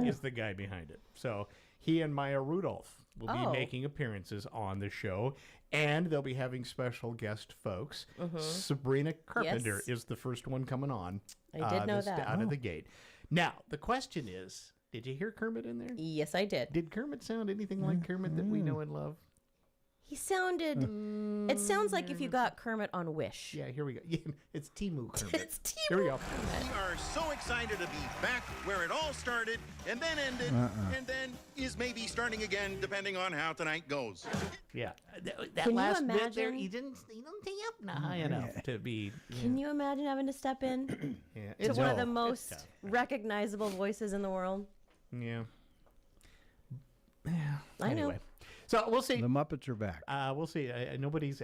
is the guy behind it. So he and Maya Rudolph will be making appearances on the show, and they'll be having special guest folks. Sabrina Carpenter is the first one coming on. I did know that. Out of the gate. Now, the question is, did you hear Kermit in there? Yes, I did. Did Kermit sound anything like Kermit that we know and love? He sounded. It sounds like if you got Kermit on Wish. Yeah, here we go. It's Timu Kermit. It's Timu. Here we go. We are so excited to be back where it all started and then ended and then is maybe starting again depending on how tonight goes. Yeah. That Can you last bit there, imagine- he didn't take up high enough to be. Can you imagine having to step in Yeah, to one of the most recognizable voices in the world? Yeah. I know. Anyway. So we'll see. The Muppets are back. We'll see. Nobody's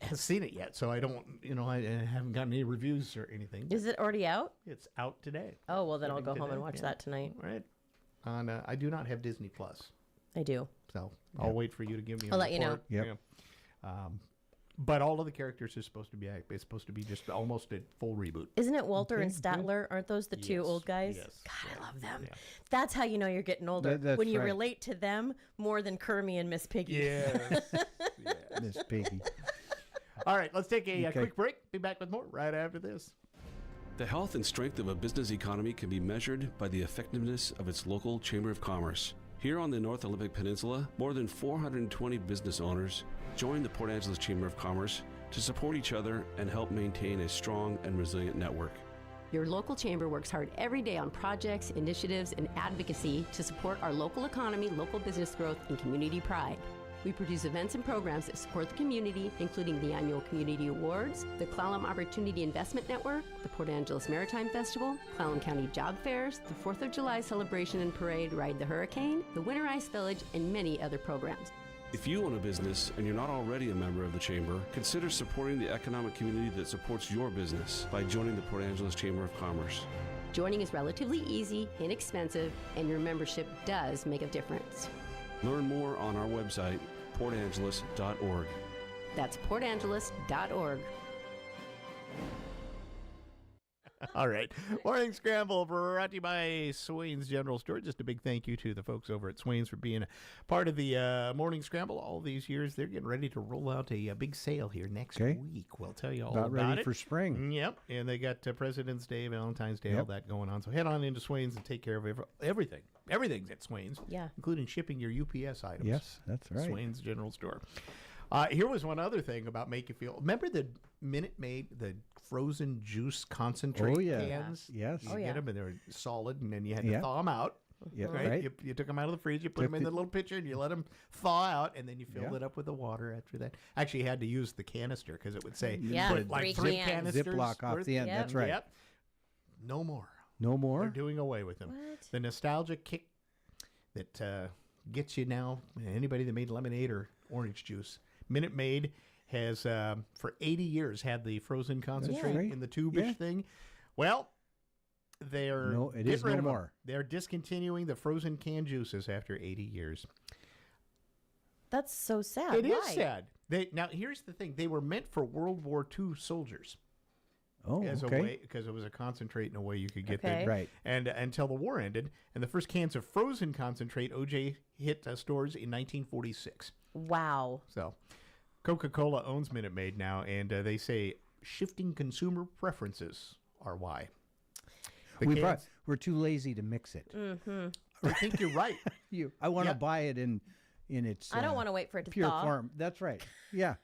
has seen it yet, so I don't. I haven't gotten any reviews or anything. Is it already out? It's out today. Oh well, then I'll go Today, home and watch that tonight. All right. On I do not have Disney Plus, I do. so I'll wait for you to give me. I'll let you know. Yep. Yeah. But all of the characters are supposed to be. It's supposed to be just almost a full reboot. Isn't it Walter and Statler? Aren't those the two old guys? Yes. God, I love them. That's how you know you're getting older. That's when you right. relate to them more than Kermie and Miss Piggy. Yes. Miss Piggy. All right, let's take a quick break. Be back with more right after this. The health and strength of a business economy can be measured by the effectiveness of its local Chamber of Commerce. Here on the North Olympic Peninsula, more than 420 business owners join the Port Angeles Chamber of Commerce to support each other and help maintain a strong and resilient network. Your local chamber works hard every day on projects, initiatives, and advocacy to support our local economy, local business growth, and community pride. We produce events and programs that support the community, including the annual Community Awards, the Clallam Opportunity Investment Network, the Port Angeles Maritime Festival, Clallam County Job Fairs, the 4th of July Celebration and Parade, Ride the Hurricane, the Winter Ice Village, and many other programs. If you own a business and you're not already a member of the Chamber, consider supporting the economic community that supports your business by joining the Port Angeles Chamber of Commerce. Joining is relatively easy, inexpensive, and your membership does make a difference. Learn more on our website, portangeles.org. That's portangeles.org. All right. Morning Scramble brought to you by Swain's General Store. Just a big thank you to the folks over at Swain's for being a part of the Morning Scramble all these years. They're getting ready to roll out a big sale here next week. We'll tell you all about ready it. for spring. Yep. And they got President's Day, Valentine's Day, all that going on. So head on into Swain's and take care of everything. Everything's at Swain's. Yeah. Including shipping your UPS items. Yes, that's right. Swain's General Store. Here was one other thing about Make You Feel. Remember the Minute Maid, the frozen juice concentrate cans? Yes. You get them and they were solid, and then you had to thaw them out. Yeah, right. You took them out of the fridge, you put them in the little pitcher, and you let them thaw out, and then you filled it up with the water after that. Actually, you had to use the canister because it would say put like 3 canisters. Ziploc off the end. That's right. Yep. No more. No more? They're doing away with them. What? The nostalgia kick that gets you now, anybody that made lemonade or orange juice. Minute Maid has, for 80 years, had the frozen concentrate in the tube-ish thing. Well, they're getting rid of them. They're discontinuing the frozen canned juices after 80 years. That's so sad. It is Why? sad. Now, here's the thing. They were meant for World War II soldiers. Oh, as okay. a way, because it was a concentrate in a way you could get Okay. there. Right. And until the war ended, and the first cans of frozen concentrate, OJ hit stores in 1946. Wow. So, Coca-Cola owns Minute Maid now, and they say shifting consumer preferences are why. We're too lazy to mix it. Mm-hmm. I think you're right. I want to buy it in its. I don't want to wait for it to pure thaw. form. That's right. Yeah.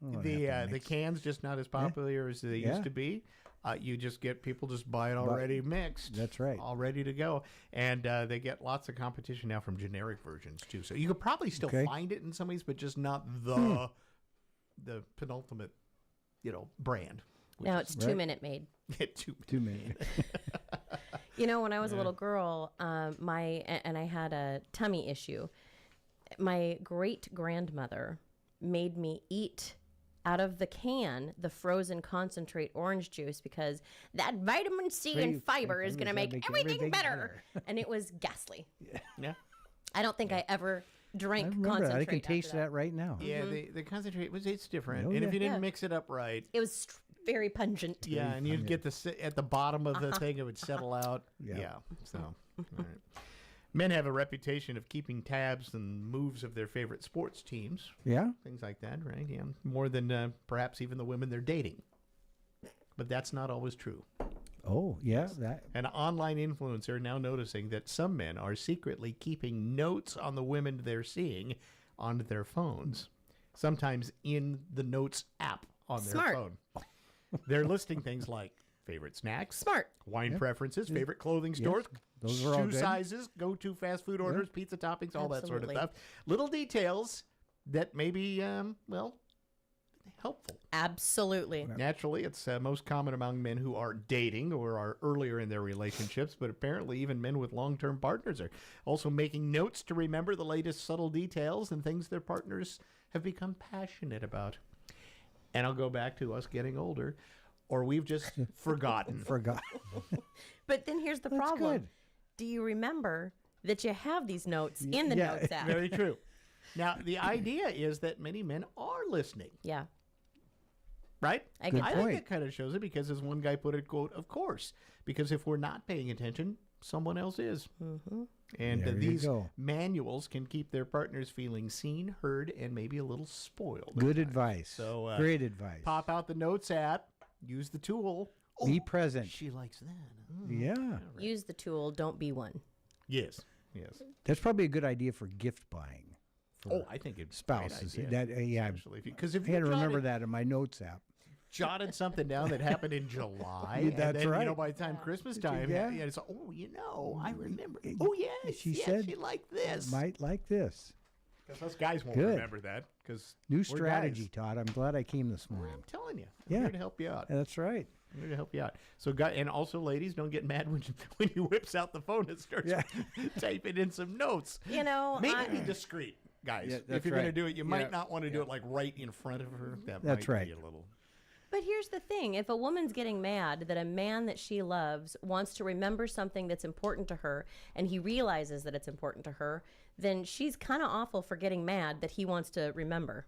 The cans just not as popular as they used to be. You just get people just buy it already mixed. That's right. All ready to go. And they get lots of competition now from generic versions too. So you could probably still find it in some ways, but just not the penultimate, brand. Now it's 2 Minute Maid. 2 Minute. When I was a little girl, and I had a tummy issue, my great grandmother made me eat out of the can the frozen concentrate orange juice because that vitamin C and fiber is going to make everything better. And it was ghastly. Yeah. I don't think I ever drank I remember that. concentrate. I can after taste that right now. Yeah, the concentrate it's different, Oh, and yeah. if you didn't Yeah. mix it up right, It was very pungent. yeah, and you'd get at the bottom of the thing, it would settle out. Yeah. Yeah, so all right. Men have a reputation of keeping tabs and moves of their favorite sports teams. Yeah? Things like that, right? Yeah, more than perhaps even the women they're dating. But that's not always true. Oh, yeah. That. An online influencer are now noticing that some men are secretly keeping notes on the women they're seeing on their phones, sometimes in the Notes app on their Smart. phone. They're listing things like favorite snacks, Smart. wine Yep. preferences, Yep. favorite clothing Yep. stores, Those are all shoe good. sizes, go-to fast food orders, pizza toppings, all that sort of Absolutely. stuff. Little details that may be, helpful. Absolutely. Naturally, it's most common among men who are dating or are earlier in their relationships, but apparently even men with long-term partners are also making notes to remember the latest subtle details and things their partners have become passionate about. And I'll go back to us getting older, or we've just forgotten. But then here's the That's problem. good. Do you remember that you have these notes in the Yeah. Notes app? Very true. Now, the idea is that many men are listening. Yeah. Right? I get I that. think it kind of shows it because, as one guy put it, quote, of course, because if we're not paying attention, someone else is. Mm-hmm. And There you these go. manuals can keep their partners feeling seen, heard, and maybe a little spoiled. at Good times. advice. So, Great advice. pop out the Notes app, use the tool. Be present. She likes that. Oh. Yeah. Use the tool. Don't be one. Yes. Yes. That's probably a good idea for gift buying. For I think it's a great spouses. idea, That yeah. because if I had to you remember that in my Notes app. jotted something down that happened in July. Yeah, and that's then, right. By the time Christmas time, Yeah. it's I remember. Oh, yes. She yes, said she liked this. Might like this. Because us guys won't Good. remember that. Because New strategy, Todd. I'm glad I came this morning. I'm telling you. I'm Yeah. here to help you out. That's right. I'm here to help you out. So, and also, ladies, don't get mad when you whips out the phone and starts typing in some notes. You know, Maybe be discreet, guys. Yeah, if that's you're going to right. do it, you Yeah. might not want to do it like right in front of her. That's might right. Be a little. But here's the thing. If a woman's getting mad that a man that she loves wants to remember something that's important to her and he realizes that it's important to her, then she's kind of awful for getting mad that he wants to remember.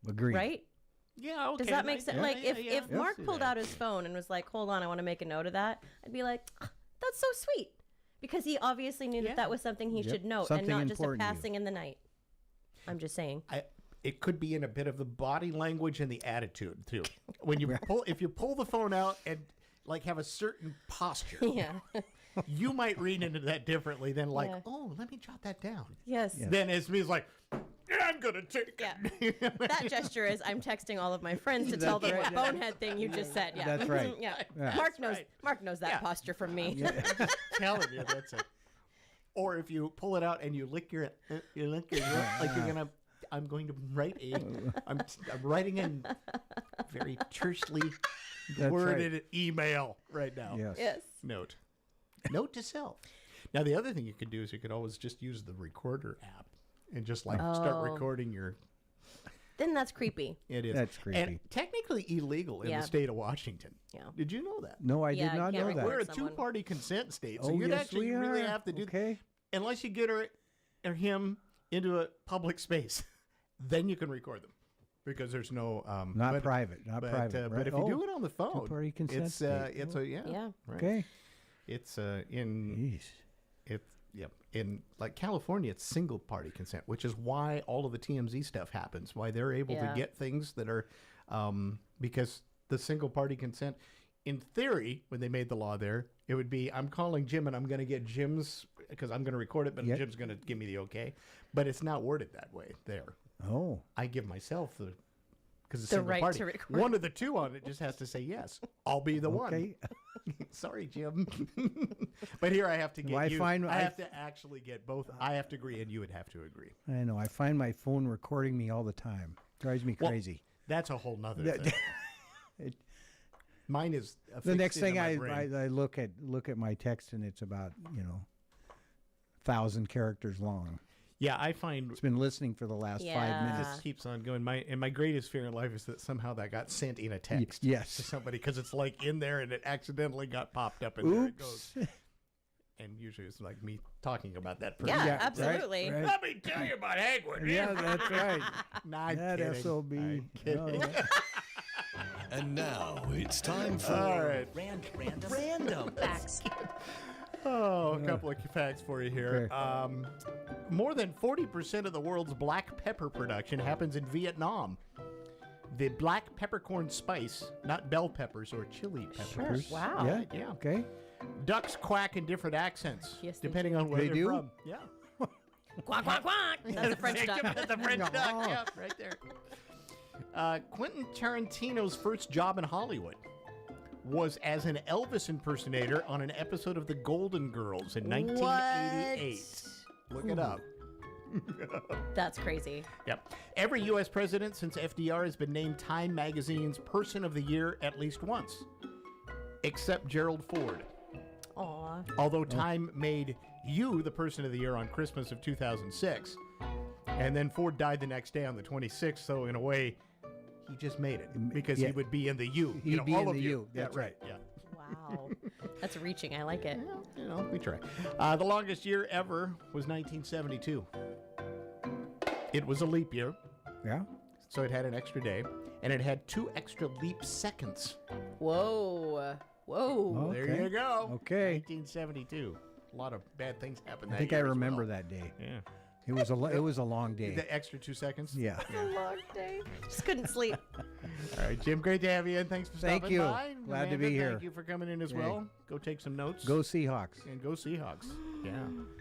Agreed. Right? Yeah, okay. Does that make sense? Like, if Yes, Mark see pulled that. out his phone and was like, hold on, I want to make a note of that, I'd be like, that's so sweet. Because he obviously knew that that was something he Yep. should note Something and not just a important to you. passing in the night. I'm just saying. It could be in a bit of the body language and the attitude too. When you if you pull the phone out and like have a certain posture, Yeah. you might read into that differently than like, Yeah. oh, let me jot that down. Yes. Then as me is like, yeah, I'm gonna take it. That gesture is I'm texting all of my friends to tell them what bonehead thing you just said. Yeah. That's right. yeah. Yeah. Mark knows that posture from me. Telling you, that's it. Or if you pull it out and you lick your lip like you're gonna. I'm going to write I'm writing a very tersely That's worded email right now. Yes. Note to self. Now the other thing you could do is you could always just use the recorder app and just like start Oh. recording your. Then that's creepy. It is. That's creepy. And technically illegal in Yeah. the state of Washington. Yeah. Did you know that? No, I Yeah, did not you can't know that. We're a someone. two-party consent state, so Oh, you'd yes, actually we really are. have to do Okay. unless you get her or him into a public space, then you can record them because there's no Not private. Not private. But right? if you do it on the phone, two-party consent it's state. it's a yeah. Yeah. Right. Okay. It's in Jeez. it's in like California, it's single party consent, which is why all of the TMZ stuff happens. Why they're able to Yeah. get things that are because the single party consent. In theory, when they made the law there, it would be I'm calling Jim and I'm going to get Jim's because I'm going to record it, but Yep. Jim's going to give me the okay. But it's not worded that way there. Oh. I give myself the because it's The single right party. to record. One of the two on it just has to say yes. I'll be the one. Okay. Sorry, Jim. But here I have to get Well, I you. find- I I- have to actually get both. I have to agree, and you would have to agree. I know. I find my phone recording me all the time. Drives me Well, crazy. That's a whole nother That- thing. It- Mine is the affixed next into thing my I brain. look at my text and it's about 1,000 characters long. Yeah, I find It's been listening for the last 5 Yeah. minutes. this keeps on going. My greatest fear in life is that somehow that got sent in a text yes. to somebody because it's like in there and it accidentally got popped up and there it goes. Oops. And usually it's like me talking about that person. Yeah, absolutely. right. Let me tell you about Hagwood. Yeah, that's right. Not that kidding. SOB. I'm kidding. No. And now it's time for All right. Random Facts. Oh, a couple of facts for you here. More than 40% of the world's black pepper production happens in Vietnam. The black peppercorn spice, not bell peppers or chili peppers. Sure. Wow. Yeah. Yeah. Okay. Ducks quack in different accents, Yes, they depending do. on where They they're do? from. Yeah. Quack, quack, quack. That's the French duck. That's the French duck. Yeah, right there. Quentin Tarantino's first job in Hollywood was as an Elvis impersonator on an episode of The Golden Girls in 1988. Look it up. That's crazy. Yep. Every U.S. president since FDR has been named Time Magazine's Person of the Year at least once, except Gerald Ford. Aw. Although Time made you the Person of the Year on Christmas of 2006, and then Ford died the next day on the 26th, so in a way, he just made it because he would be in the U. He'd be all in of the you. U. That's right. Yeah. Wow. That's reaching. I like it. You know, we try. The longest year ever was 1972. It was a leap year, Yeah. so it had an extra day, and it had 2 extra leap seconds. Whoa. Whoa. Okay. There you go. Okay. 1972. A lot of bad things happened that I think year I as remember well. that day. Yeah. It was a long day. The extra 2 seconds? Yeah. A long day. Just couldn't sleep. All right, Jim, great to have you in. Thanks for stopping Thank you. by. Glad to Amanda, be here. Thank you for coming in as well. Go take some notes. Go Seahawks. And go Seahawks. Yeah.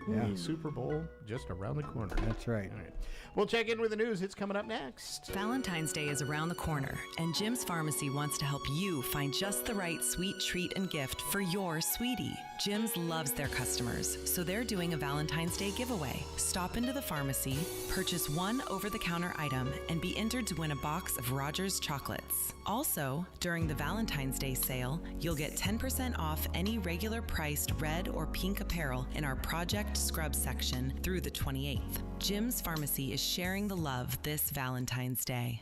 Yeah. The Super Bowl just around the corner. That's right. All right. We'll check in with the news. It's coming up next. Valentine's Day is around the corner, and Jim's Pharmacy wants to help you find just the right sweet treat and gift for your sweetie. Jim's loves their customers, so they're doing a Valentine's Day giveaway. Stop into the pharmacy, purchase one over-the-counter item, and be entered to win a box of Rogers chocolates. Also, during the Valentine's Day sale, you'll get 10% off any regular priced red or pink apparel in our Project Scrub section through the 28th. Jim's Pharmacy is sharing the love this Valentine's Day.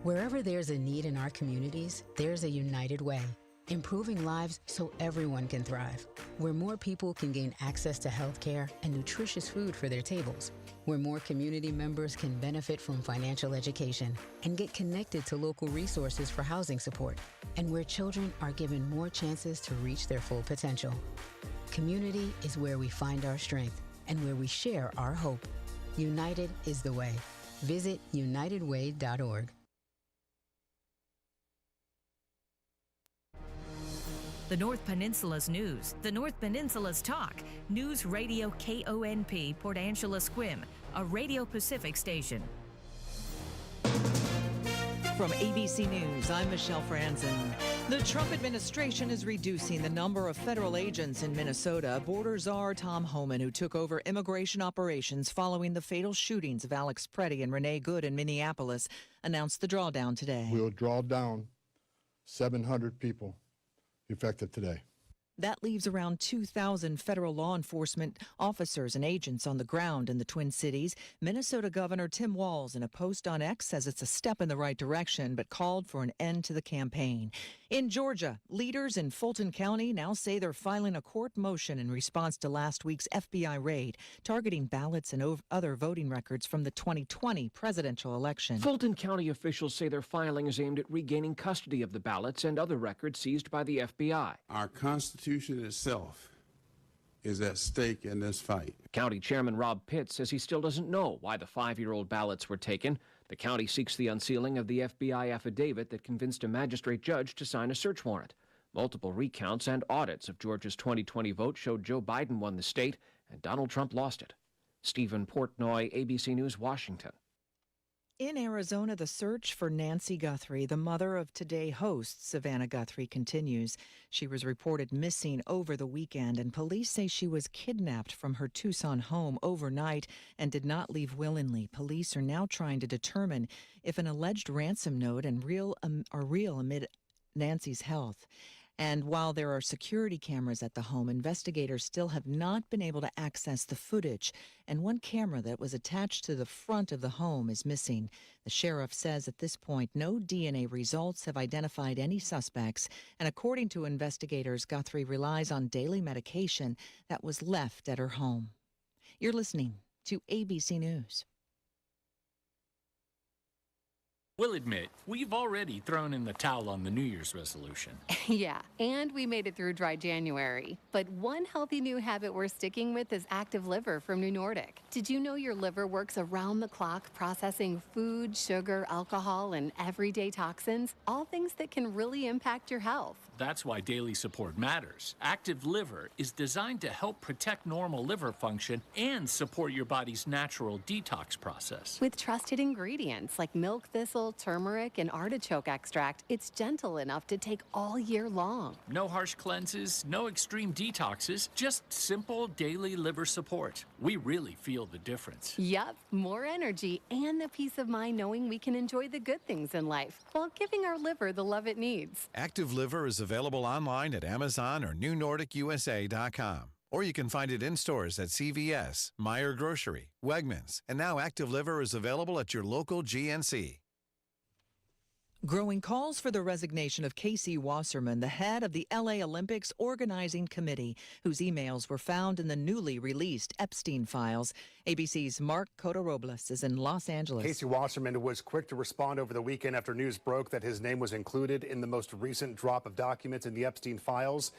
Wherever there's a need in our communities, there's a United Way, improving lives so everyone can thrive. Where more people can gain access to health care and nutritious food for their tables. Where more community members can benefit from financial education and get connected to local resources for housing support. And where children are given more chances to reach their full potential. Community is where we find our strength and where we share our hope. United is the way. Visit unitedway.org. The North Peninsula's news, the North Peninsula's talk. News Radio KONP, Port Angeles Squim, a Radio Pacific station. From ABC News, I'm Michelle Franzen. The Trump administration is reducing the number of federal agents in Minnesota. Border czar Tom Homan, who took over immigration operations following the fatal shootings of Alex Preddy and Renee Good in Minneapolis, announced the drawdown today. We'll draw down 700 people effective today. That leaves around 2,000 federal law enforcement officers and agents on the ground in the Twin Cities. Minnesota Governor Tim Walz, in a post on X, says it's a step in the right direction, but called for an end to the campaign. In Georgia, leaders in Fulton County now say they're filing a court motion in response to last week's FBI raid, targeting ballots and other voting records from the 2020 presidential election. Fulton County officials say their filing is aimed at regaining custody of the ballots and other records seized by the FBI. Our Constitution itself is at stake in this fight. County Chairman Rob Pitts says he still doesn't know why the 5-year-old ballots were taken. The county seeks the unsealing of the FBI affidavit that convinced a magistrate judge to sign a search warrant. Multiple recounts and audits of Georgia's 2020 vote showed Joe Biden won the state and Donald Trump lost it. Stephen Portnoy, ABC News, Washington. In Arizona, the search for Nancy Guthrie, the mother of Today host Savannah Guthrie, continues. She was reported missing over the weekend, and police say she was kidnapped from her Tucson home overnight and did not leave willingly. Police are now trying to determine if an alleged ransom note are real amid Nancy's health. And while there are security cameras at the home, investigators still have not been able to access the footage. And one camera that was attached to the front of the home is missing. The sheriff says at this point, no DNA results have identified any suspects. And according to investigators, Guthrie relies on daily medication that was left at her home. You're listening to ABC News. We'll admit, we've already thrown in the towel on the New Year's resolution. Yeah, and we made it through dry January. But one healthy new habit we're sticking with is Active Liver from New Nordic. Did you know your liver works around the clock processing food, sugar, alcohol, and everyday toxins? All things that can really impact your health. That's why daily support matters. Active Liver is designed to help protect normal liver function and support your body's natural detox process. With trusted ingredients like milk thistle, turmeric, and artichoke extract, it's gentle enough to take all year long. No harsh cleanses, no extreme detoxes, just simple daily liver support. We really feel the difference. Yup, more energy and the peace of mind knowing we can enjoy the good things in life while giving our liver the love it needs. Active Liver is available online at Amazon or NewNordicUSA.com. Or you can find it in stores at CVS, Meijer Grocery, Wegmans, and now Active Liver is available at your local GNC. Growing calls for the resignation of Casey Wasserman, the head of the LA Olympics Organizing Committee, whose emails were found in the newly released Epstein files. ABC's Mark Cota-Robles is in Los Angeles. Casey Wasserman was quick to respond over the weekend after news broke that his name was included in the most recent drop of documents in the Epstein files.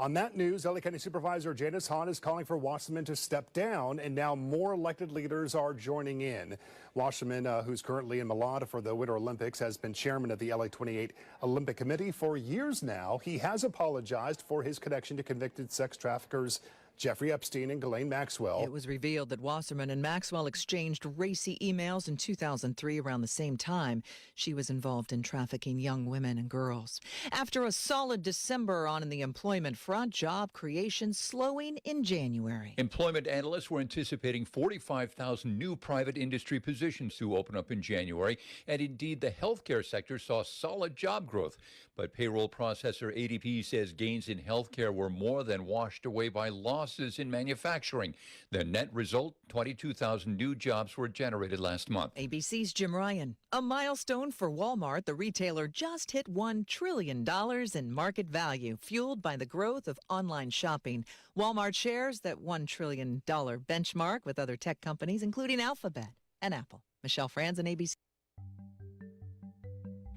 On that news, LA County Supervisor Janice Hahn is calling for Wasserman to step down, and now more elected leaders are joining in. Wasserman, who's currently in Milan for the Winter Olympics, has been chairman of the LA 28 Olympic Committee for years now. He has apologized for his connection to convicted sex traffickers Jeffrey Epstein and Ghislaine Maxwell. It was revealed that Wasserman and Maxwell exchanged racy emails in 2003 around the same time. She was involved in trafficking young women and girls. After a solid December on the employment front, job creation slowing in January. Employment analysts were anticipating 45,000 new private industry positions to open up in January, and indeed the healthcare sector saw solid job growth. But payroll processor ADP says gains in healthcare were more than washed away by losses in manufacturing. The net result, 22,000 new jobs were generated last month. ABC's Jim Ryan. A milestone for Walmart. The retailer just hit $1 trillion in market value, fueled by the growth of online shopping. Walmart shares that $1 trillion benchmark with other tech companies, including Alphabet and Apple. Michelle Franz and ABC.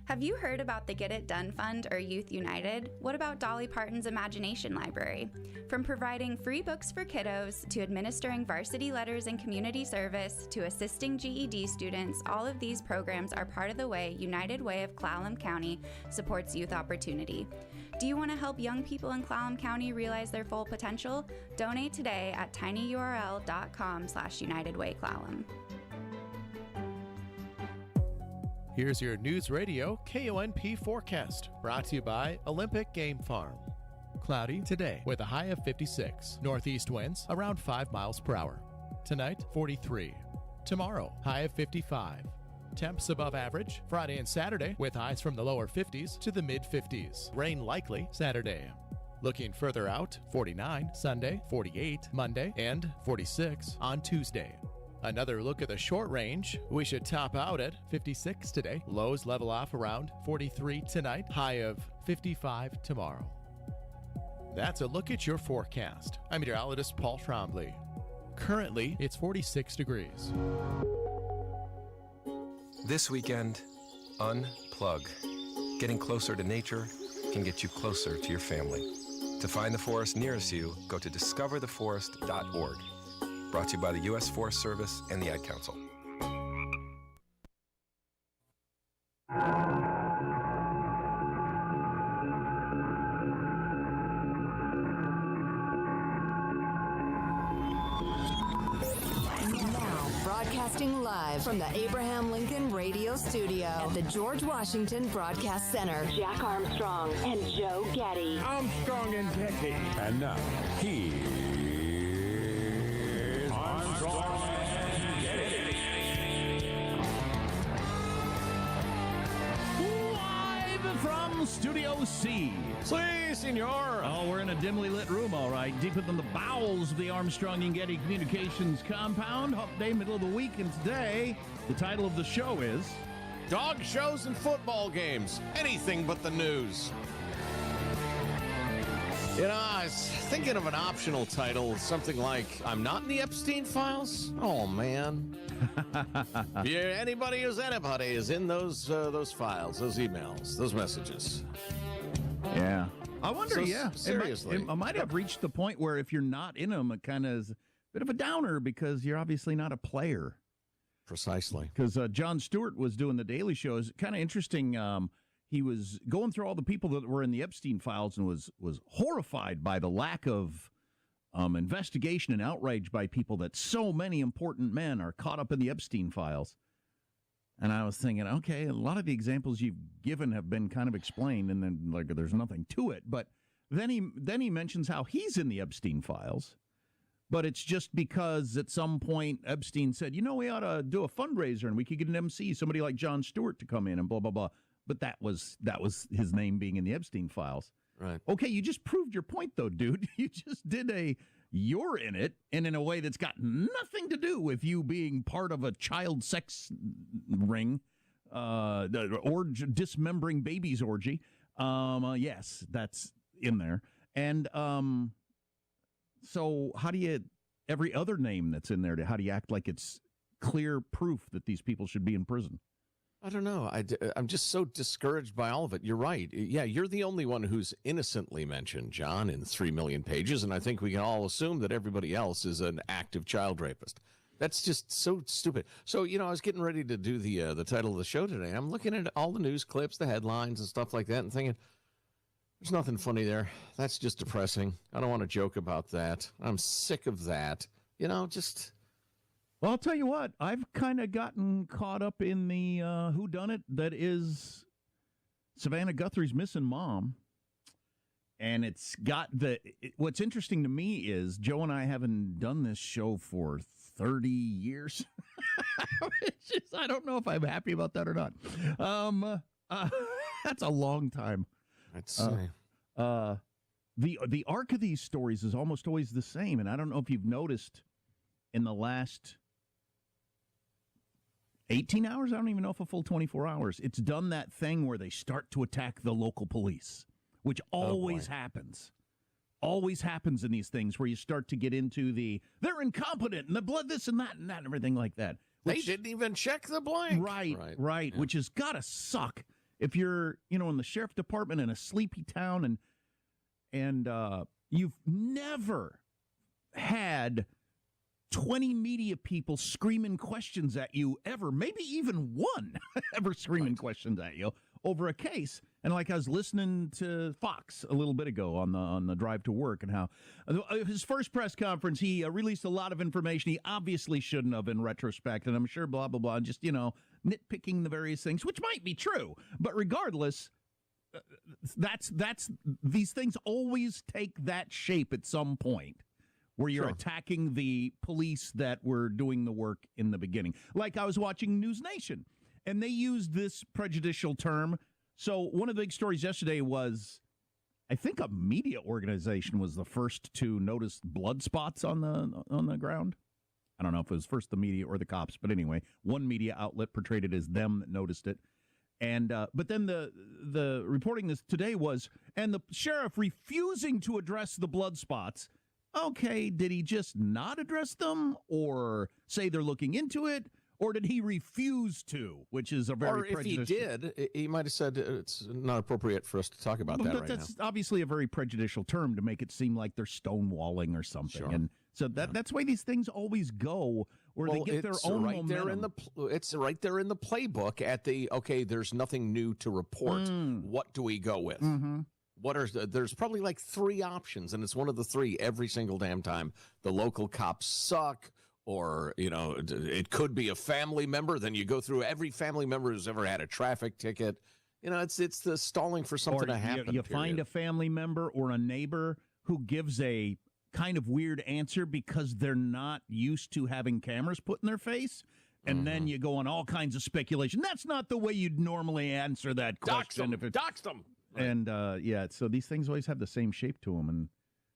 Have you heard about the Get It Done Fund or Youth United? What about Dolly Parton's Imagination Library? From providing free books for kiddos, to administering varsity letters and community service, to assisting GED students, all of these programs are part of the way United Way of Clallam County supports youth opportunity. Do you want to help young people in Clallam County realize their full potential? Donate today at tinyurl.com/UnitedWayClallam. Here's your News Radio KONP forecast, brought to you by Olympic Game Farm. Cloudy today with a high of 56. Northeast winds around 5 miles per hour. Tonight, 43. Tomorrow, high of 55. Temps above average Friday and Saturday with highs from the lower 50s to the mid 50s. Rain likely Saturday. Looking further out, 49 Sunday, 48 Monday, and 46 on Tuesday. Another look at the short range. We should top out at 56 today. Lows level off around 43 tonight. High of 55 tomorrow. That's a look at your forecast. I'm meteorologist Paul Trombley. Currently, it's 46 degrees. This weekend, unplug. Getting closer to nature can get you closer to your family. To find the forest nearest you, go to discovertheforest.org. Brought to you by the U.S. Forest Service and the Ad Council. Broadcasting live from the Abraham Lincoln Radio Studio at the George Washington Broadcast Center. Jack Armstrong and Joe Getty. Armstrong and Getty. And now, here's Armstrong and Getty. Live from from Studio C. Si, senor. Oh, we're in a dimly lit room, all right, deep within the bowels of the Armstrong and Getty Communications compound. Hump day, middle of the week, and today, the title of the show is... Dog shows and football games. Anything but the news. You know, I was thinking of an optional title, something like, I'm not in the Epstein files? Oh, man. Yeah, anybody is in those files, those emails, those messages. Yeah. I wonder, seriously. It might have reached the point where if you're not in them, it kind of is a bit of a downer because you're obviously not a player. Precisely. Because Jon Stewart was doing the Daily Show. It's kind of interesting. He was going through all the people that were in the Epstein files and was horrified by the lack of investigation and outrage by people that so many important men are caught up in the Epstein files. And I was thinking, okay, a lot of the examples you've given have been kind of explained, and then like there's nothing to it. But then he mentions how he's in the Epstein files, but it's just because at some point Epstein said, you know, we ought to do a fundraiser and we could get an MC, somebody like Jon Stewart to come in and blah blah blah. But that was his name being in the Epstein files. Right. Okay, you just proved your point, though, dude. You just did you're in it, and in a way that's got nothing to do with you being part of a child sex ring or dismembering babies orgy. Yes, that's in there. And so how do you, every other name that's in there, how do you act like it's clear proof that these people should be in prison? I don't know. I'm just so discouraged by all of it. You're right. Yeah, you're the only one who's innocently mentioned, John, in 3 million pages, and I think we can all assume that everybody else is an active child rapist. That's just so stupid. So, you know, I was getting ready to do the title of the show today. I'm looking at all the news clips, the headlines and stuff like that, and thinking, there's nothing funny there. That's just depressing. I don't want to joke about that. I'm sick of that. You know, just... Well, I'll tell you what, I've kind of gotten caught up in the whodunit that is Savannah Guthrie's missing mom. And it's got what's interesting to me is Joe and I haven't done this show for 30 years. I don't know if I'm happy about that or not. That's a long time. That's the arc of these stories is almost always the same. And I don't know if you've noticed in the last 18 hours, I don't even know if a full 24 hours, it's done that thing where they start to attack the local police, which always happens. Always happens in these things where you start to get into they're incompetent and the blood, this and that and everything like that. They didn't even check the blank. Right. Yeah. Which has got to suck if you're, in the sheriff department in a sleepy town and you've never had 20 media people screaming questions at you ever, maybe even one ever screaming questions at you over a case. And like I was listening to Fox a little bit ago on the drive to work and how his first press conference, he released a lot of information he obviously shouldn't have in retrospect. And I'm sure blah, blah, blah, and just, nitpicking the various things, which might be true. But regardless, that's these things always take that shape at some point, where you're attacking the police that were doing the work in the beginning. Like I was watching News Nation, and they used this prejudicial term. So one of the big stories yesterday was, I think a media organization was the first to notice blood spots on the ground. I don't know if it was first the media or the cops, but anyway, one media outlet portrayed it as them that noticed it. And but then the reporting this today was, and the sheriff refusing to address the blood spots. Okay, did he just not address them or say they're looking into it? Or did he refuse to, which is a very prejudicial... Or if he did, he might have said it's not appropriate for us to talk about that right now. That's obviously a very prejudicial term to make it seem like they're stonewalling or something. Sure. And so that's why these things always go where they get their own momentum. It's right there in the playbook at there's nothing new to report. What do we go with? Mm-hmm. There's probably like 3 options, and it's one of the 3 every single damn time. The local cops suck, or, it could be a family member. Then you go through every family member who's ever had a traffic ticket. It's the stalling for something to happen. You find a family member or a neighbor who gives a kind of weird answer because they're not used to having cameras put in their face. And then you go on all kinds of speculation. That's not the way you'd normally answer that question. Dox them. And, so these things always have the same shape to them. And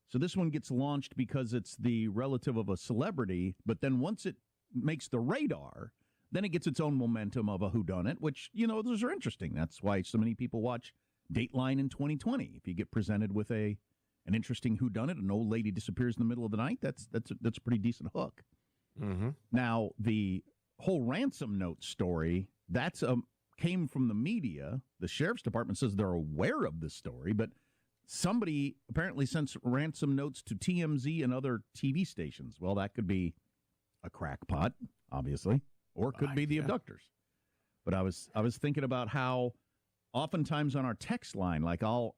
so this one gets launched because it's the relative of a celebrity, but then once it makes the radar, then it gets its own momentum of a whodunit, which, those are interesting. That's why so many people watch Dateline in 2020. If you get presented with an interesting whodunit, an old lady disappears in the middle of the night, that's a pretty decent hook. Mm-hmm. Now, the whole ransom note story, that's came from the media. The sheriff's department says they're aware of this story, but somebody apparently sends ransom notes to TMZ and other TV stations. Well, that could be a crackpot, obviously, or it could be the abductors. But I was thinking about how oftentimes on our text line, like I'll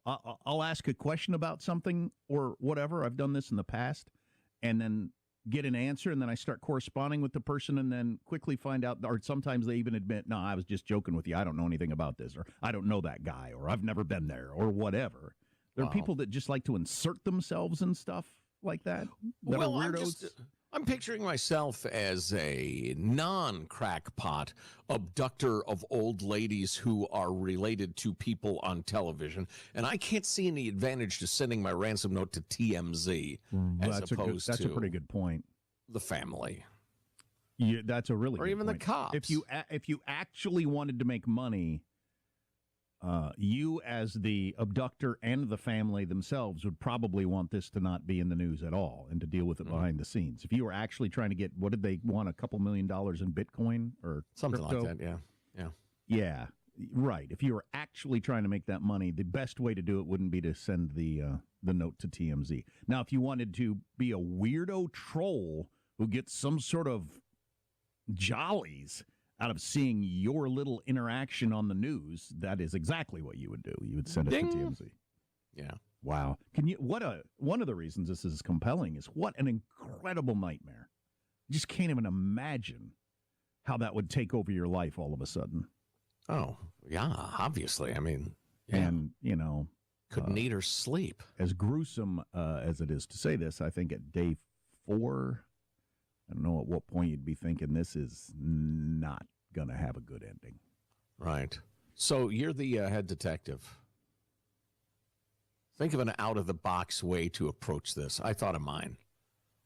ask a question about something or whatever. I've done this in the past, and then get an answer, and then I start corresponding with the person, and then quickly find out, or sometimes they even admit, no, I was just joking with you. I don't know anything about this, or I don't know that guy, or I've never been there, or whatever. There are people that just like to insert themselves in stuff like that are weirdos. I'm picturing myself as a non-crackpot abductor of old ladies who are related to people on television, and I can't see any advantage to sending my ransom note to TMZ That's a pretty good point. The family. Yeah, that's a really or good even point. The cops. If you actually wanted to make money, you as the abductor and the family themselves would probably want this to not be in the news at all and to deal with it behind the scenes. If you were actually trying to get, what did they want, a couple $1 million in Bitcoin or something crypto? like that? Yeah. Yeah, right. If you were actually trying to make that money, the best way to do it wouldn't be to send the note to TMZ. Now, if you wanted to be a weirdo troll who gets some sort of jollies out of seeing your little interaction on the news, that is exactly what you would do. You would send it to TMZ. Yeah. Wow. One of the reasons this is compelling is what an incredible nightmare. You just can't even imagine how that would take over your life all of a sudden. Oh, yeah, obviously. I mean, yeah. And, couldn't eat or sleep. As gruesome as it is to say this, I think at day 4, I don't know at what point you'd be thinking this is not going to have a good ending. Right. So you're the head detective. Think of an out-of-the-box way to approach this. I thought of mine.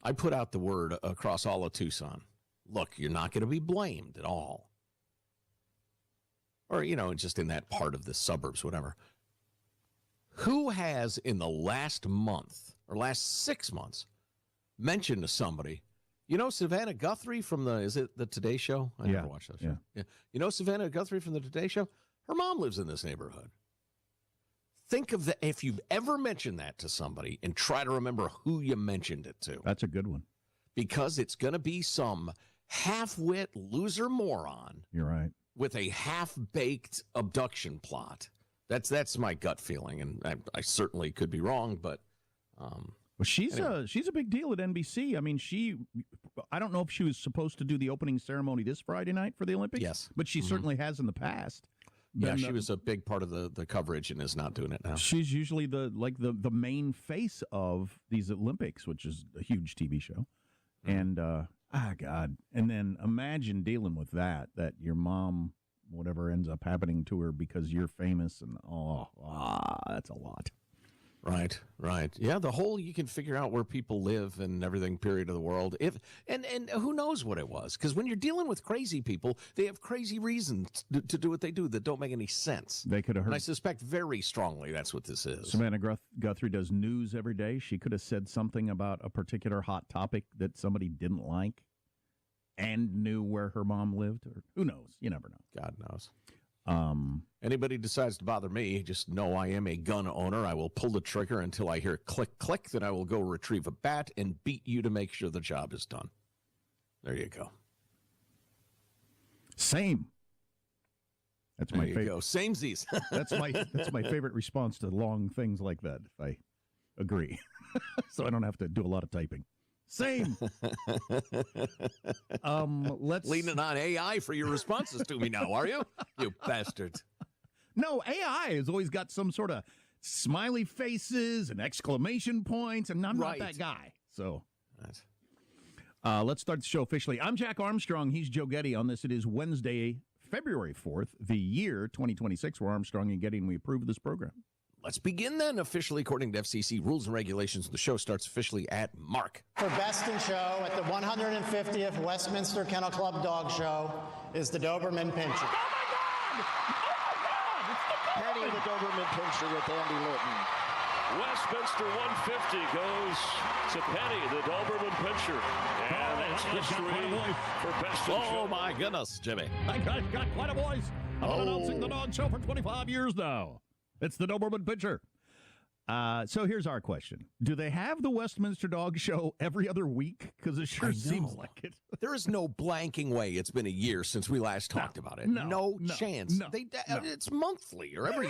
I put out the word across all of Tucson. Look, you're not going to be blamed at all. Or, just in that part of the suburbs, whatever. Who has in the last month or last 6 months mentioned to somebody, Savannah Guthrie from is it the Today Show? I never watched that show. Yeah. Savannah Guthrie from the Today Show? Her mom lives in this neighborhood. Think of if you've ever mentioned that to somebody and try to remember who you mentioned it to. That's a good one. Because it's going to be some half-wit loser moron. You're right. With a half-baked abduction plot. That's my gut feeling, and I certainly could be wrong, but... Well, she's a big deal at NBC. I mean, I don't know if she was supposed to do the opening ceremony this Friday night for the Olympics. Yes. But she certainly has in the past. Yeah, she was a big part of the coverage and is not doing it now. She's usually the main face of these Olympics, which is a huge TV show. And, God. And then imagine dealing with that your mom, whatever ends up happening to her because you're famous, and that's a lot. Right. Yeah, the whole you can figure out where people live and everything, period of the world. And who knows what it was? Because when you're dealing with crazy people, they have crazy reasons to do what they do that don't make any sense. They could have heard. And I suspect very strongly that's what this is. Savannah Guthrie does news every day. She could have said something about a particular hot topic that somebody didn't like and knew where her mom lived. Or who knows? You never know. God knows. Anybody decides to bother me, just know I am a gun owner. I will pull the trigger until I hear click, click. Then I will go retrieve a bat and beat you to make sure the job is done. There you go. Same. That's my favorite. Samesies. That's my favorite response to long things like that. If I agree, so I don't have to do a lot of typing. Same. Let's leaning on AI for your responses to me now, are you? You bastards. No, AI has always got some sort of smiley faces and exclamation points, and I'm not that guy. So let's start the show officially. I'm Jack Armstrong. He's Joe Getty. On this, it is Wednesday, February 4th, the year 2026. We're Armstrong and Getty, and we approve of this program. Let's begin then. Officially, according to FCC rules and regulations, the show starts officially at Mark. For Best in Show at the 150th Westminster Kennel Club Dog Show is the Doberman Pinscher. Penny the Doberman Pinscher with Andy Litton. Westminster 150 goes to Penny the Doberman Pinscher. And that's history for Best in Show. Oh, my goodness, Jimmy. That guy's got quite a voice. I've been announcing the dog show for 25 years now. It's the Doberman Pinscher. So here's our question. Do they have the Westminster Dog Show every other week? Because it sure seems like it. There is no blanking way it's been a year since we last talked about it. No chance. It's monthly or every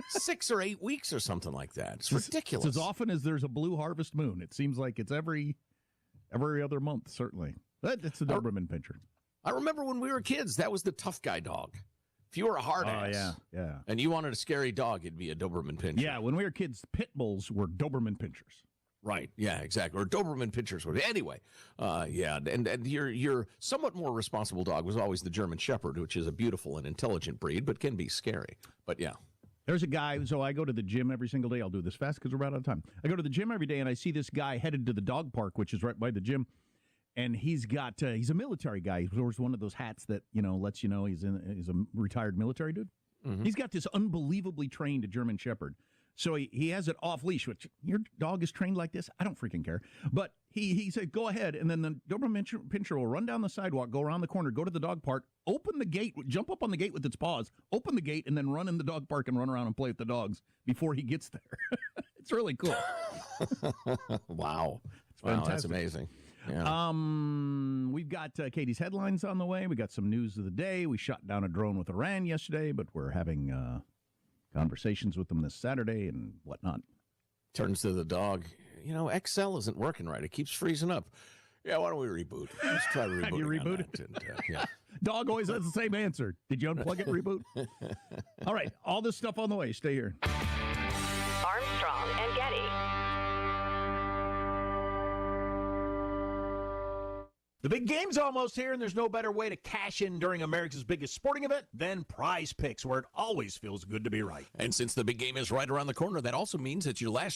6 or 8 weeks or something like that. It's ridiculous. It's as often as there's a blue harvest moon. It seems like it's every other month, certainly. But it's the Doberman Pinscher. I remember when we were kids, that was the tough guy dog. If you were a hard ass, and you wanted a scary dog, it'd be a Doberman Pinscher. Yeah, when we were kids, pit bulls were Doberman Pinschers. Right. Yeah, exactly. Or Doberman Pinschers would. Anyway, and your somewhat more responsible dog was always the German Shepherd, which is a beautiful and intelligent breed, but can be scary. But yeah. There's a guy, so I go to the gym every single day. I'll do this fast because we're out of time. I go to the gym every day, and I see this guy headed to the dog park, which is right by the gym. And he's got, he's a military guy. He wears one of those hats that, lets you know he's a retired military dude. Mm-hmm. He's got this unbelievably trained German Shepherd. So he has it off leash, which your dog is trained like this. I don't freaking care. But he said, go ahead. And then the Doberman Pinscher will run down the sidewalk, go around the corner, go to the dog park, open the gate, jump up on the gate with its paws, open the gate, and then run in the dog park and run around and play with the dogs before he gets there. It's really cool. Wow. It's wow, that's amazing. Yeah. We've got Katie's headlines on the way. We got some news of the day. We shot down a drone with Iran yesterday, but we're having conversations with them this Saturday and whatnot. Turns to the dog. XL isn't working right. It keeps freezing up. Yeah, why don't we reboot? Let's try rebooting. Have you rebooted? Yeah. Dog always has the same answer. Did you unplug it and reboot? All right, all this stuff on the way. Stay here. Armstrong and Getty. The big game's almost here, and there's no better way to cash in during America's biggest sporting event than Prize Picks, where it always feels good to be right. And since the big game is right around the corner, that also means that your last